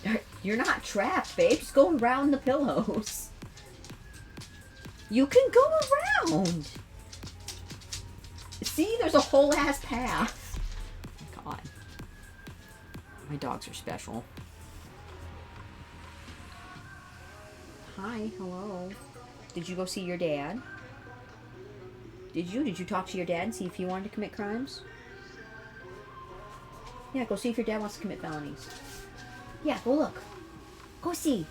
thing. You're not trapped, babe. Just go around the pillows. You can go around. See, there's a whole ass path. Oh my god. My dogs are special. Hi, hello. Did you go see your dad? Did you? Did you talk to your dad and see if he wanted to commit crimes? Yeah, go see if your dad wants to commit felonies. Yeah, go look. Go see.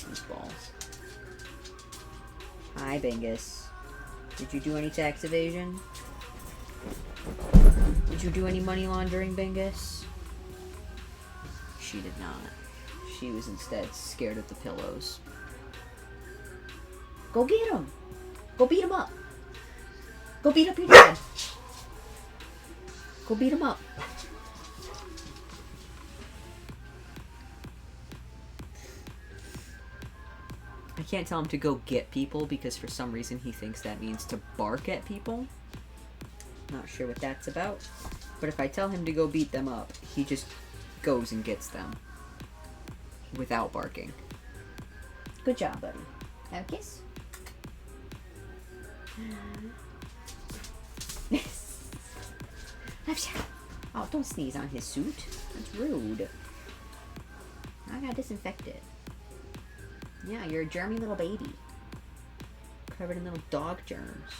These balls. Hi, Bingus. Did you do any tax evasion? Did you do any money laundering, Bingus? She did not. She was instead scared of the pillows. Go get him! Go beat him up! Go beat up your dad! Go beat him up! I can't tell him to go get people because for some reason he thinks that means to bark at people. Not sure what that's about. But if I tell him to go beat them up, he just goes and gets them. Without barking. Good job, buddy. Have a kiss? Oh, don't sneeze on his suit. That's rude. I gotta disinfect it. Yeah, you're a germy little baby. Covered in little dog germs.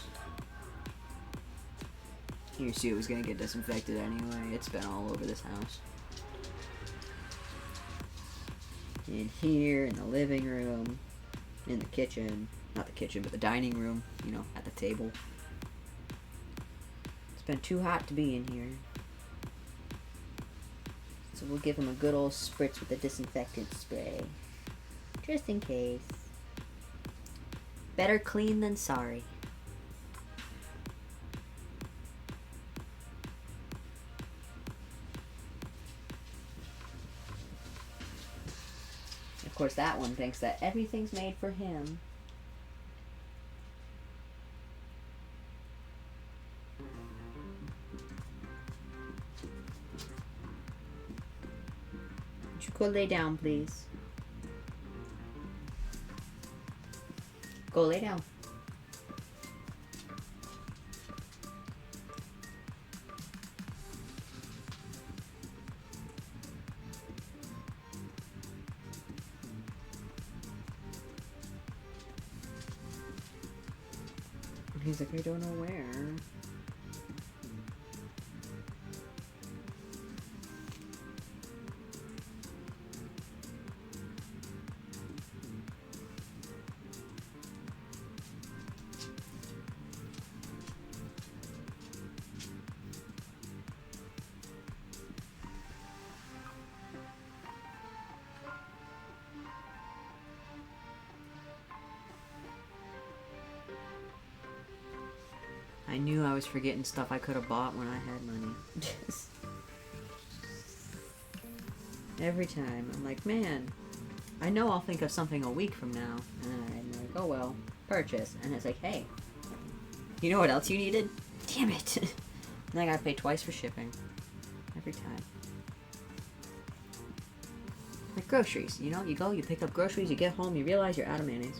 Your suit was gonna get disinfected anyway. It's been all over this house. In here, in the living room, in the kitchen. Not the kitchen, but the dining room. You know, at the table. It's been too hot to be in here. So we'll give him a good old spritz with the disinfectant spray. Just in case. Better clean than sorry. Of course, that one thinks that everything's made for him. Would you go lay down, please? Go lay down. He's like, I don't know where. I knew I was forgetting stuff I could have bought when I had money. Every time. I'm like, man, I know I'll think of something a week from now. And I'm like, oh well, purchase. And it's like, hey, you know what else you needed? Damn it. And I gotta pay twice for shipping. Every time. Like groceries, you know, you go, you pick up groceries, you get home, you realize you're out of mayonnaise.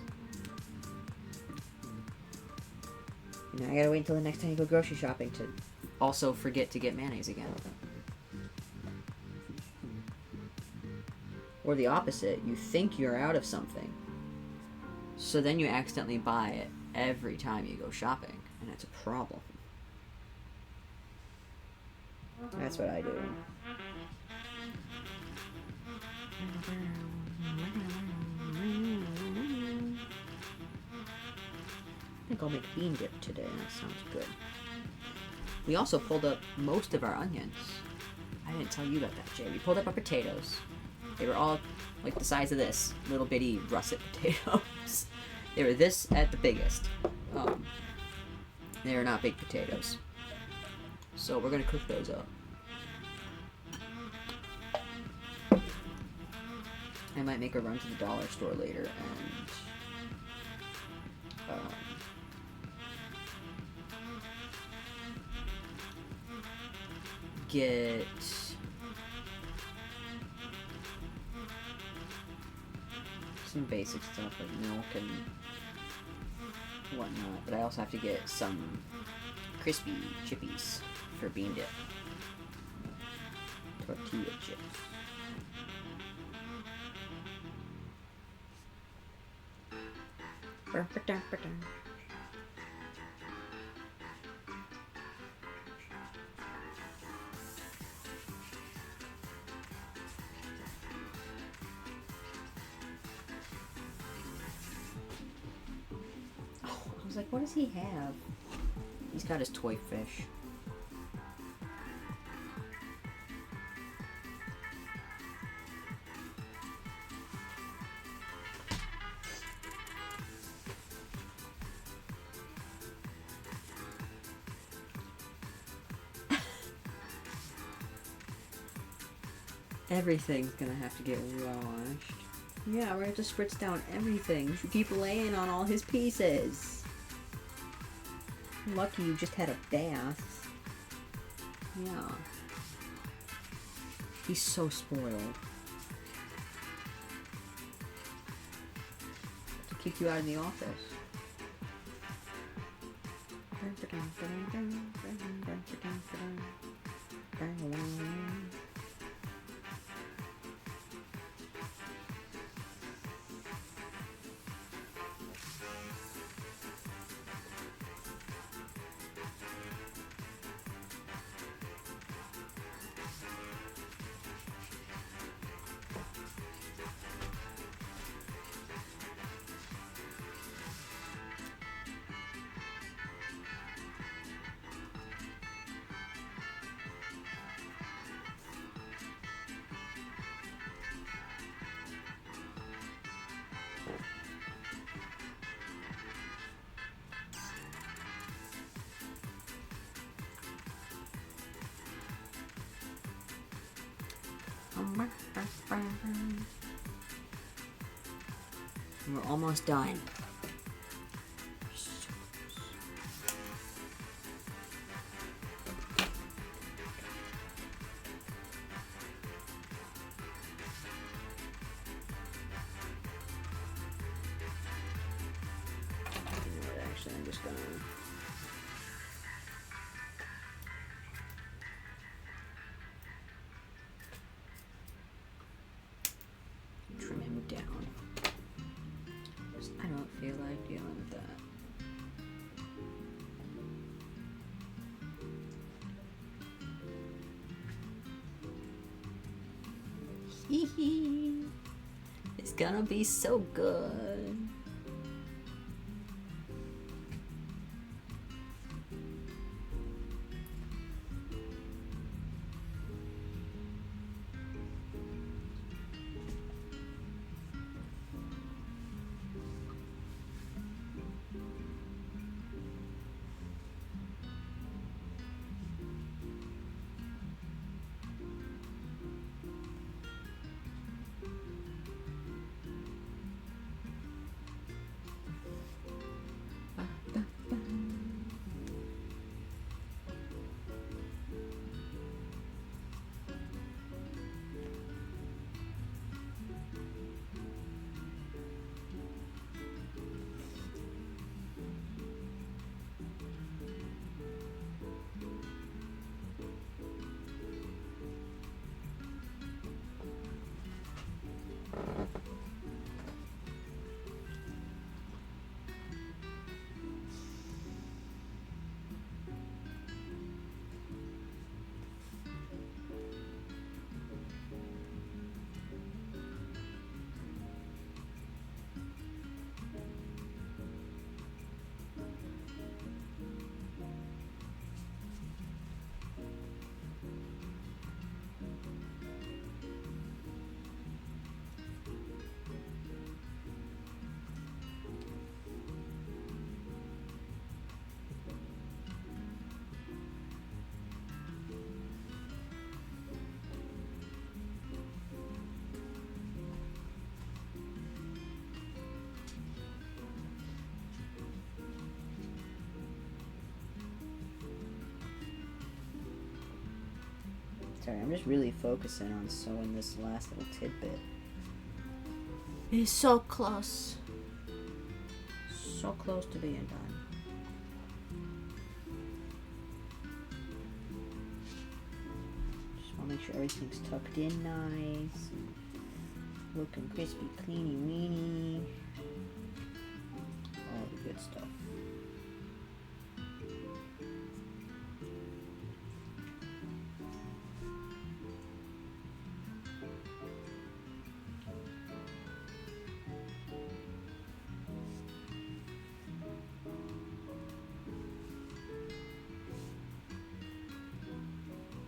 You know, I gotta wait until the next time you go grocery shopping to also forget to get mayonnaise again. Or the opposite, you think you're out of something, so then you accidentally buy it every time you go shopping, and it's a problem. That's what I do. I think I'll make bean dip today. That sounds good. We also pulled up most of our onions. I didn't tell you about that, Jay. We pulled up our potatoes. They were all like the size of this little bitty russet potatoes. They were this at the biggest. They are not big potatoes. So we're gonna cook those up. I might make a run to the dollar store later and get some basic stuff like milk and whatnot, but I also have to get some crispy chippies for bean dip. Tortilla chips. I was like, what does he have? He's got his toy fish. Everything's gonna have to get washed. Yeah, we're gonna have to spritz down everything. You should keep laying on all his pieces. Lucky you just had a bath. Yeah. He's so spoiled. To kick you out of the office. We're almost done. Actually, I'm just gonna trim him down. I don't feel like dealing with that. Hee hee. It's gonna be so good. Sorry, I'm just really focusing on sewing this last little tidbit. It's so close. So close to being done. Just want to make sure everything's tucked in nice. Looking crispy, cleany, weeny. stuff.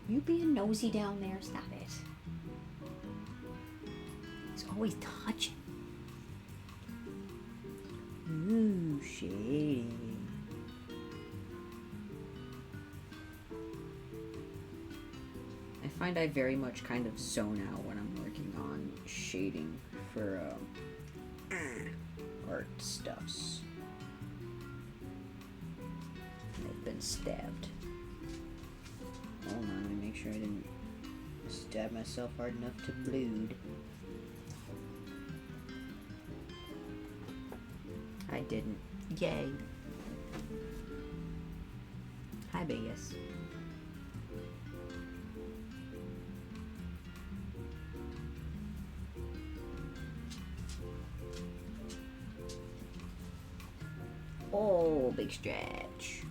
You being nosy down there? Stop it. He's always touching. Ooh, shady. I find I very much kind of zone out when I'm working on shading for art stuffs. I've been stabbed. Hold on, let me make sure I didn't stab myself hard enough to bleed. I didn't. Yay. Hi, Vegas. Oh, big stretch.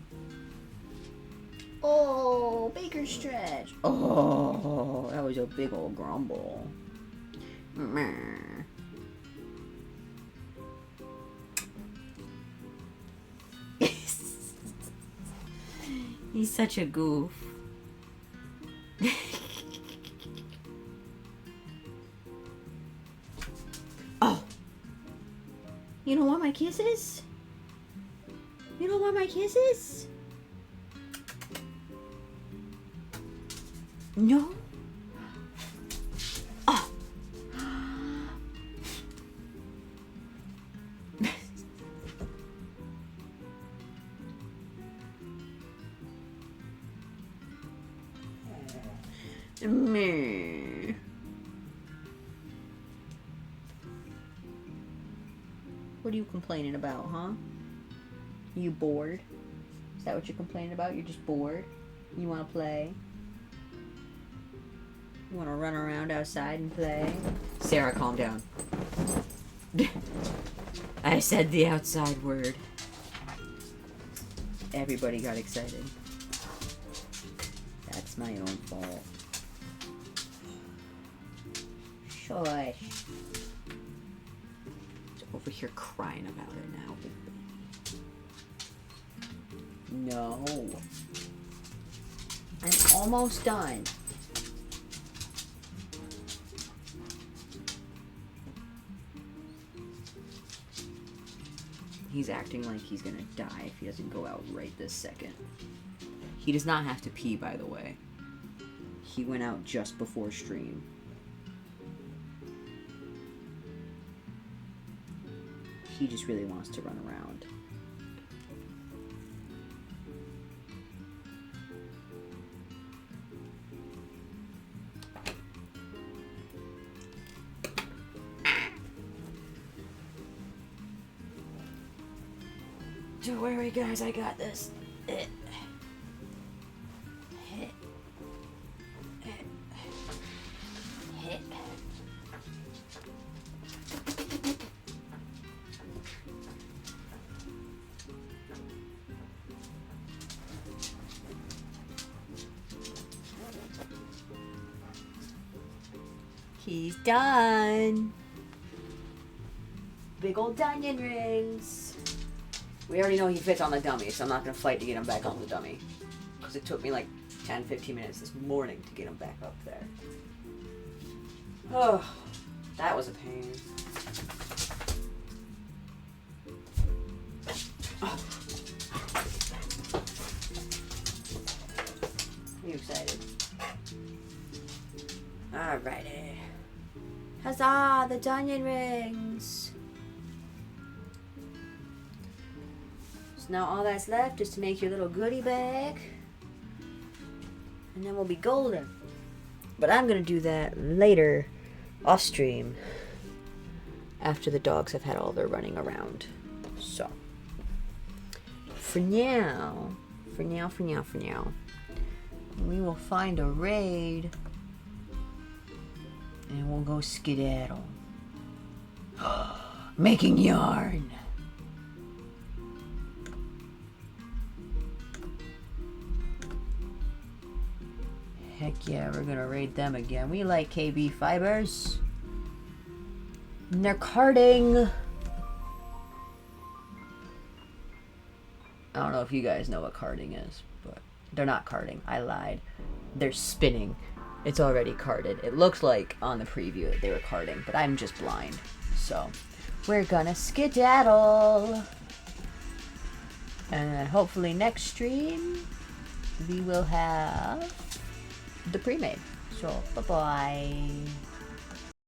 Oh, bigger stretch. Oh, that was a big old grumble. He's such a goof. Oh. You don't want my kisses? You don't want my kisses? No? Oh. Me. What are you complaining about, huh? You bored? Is that what you're complaining about? You're just bored? You want to play? You want to run around outside and play? Sarah, calm down. I said the outside word. Everybody got excited. That's my own fault. Shush. He's over here crying about it now, big baby. No. I'm almost done. He's acting like he's gonna die if he doesn't go out right this second. He does not have to pee, by the way. He went out just before stream. He just really wants to run around. Don't worry, guys, I got this. He's done. Big old onion rings. We already know he fits on the dummy, so I'm not going to fight to get him back on the dummy. Because it took me like 10-15 minutes this morning to get him back up there. Oh, that was a pain. Oh. Are you excited? Alrighty. Huzzah, the onion rings! So now all that's left is to make your little goodie bag. And then we'll be golden. But I'm going to do that later, off stream. After the dogs have had all their running around. So. For now, we will find a raid. And we'll go skedaddle. Making yarn. Heck yeah, we're gonna raid them again. We like KB Fibers. And they're carding. I don't know if you guys know what carding is, but they're not carding. I lied. They're spinning. It's already carded. It looks like on the preview that they were carding, but I'm just blind. So, we're gonna skedaddle. And hopefully next stream, we will have the pre-made. So, bye-bye.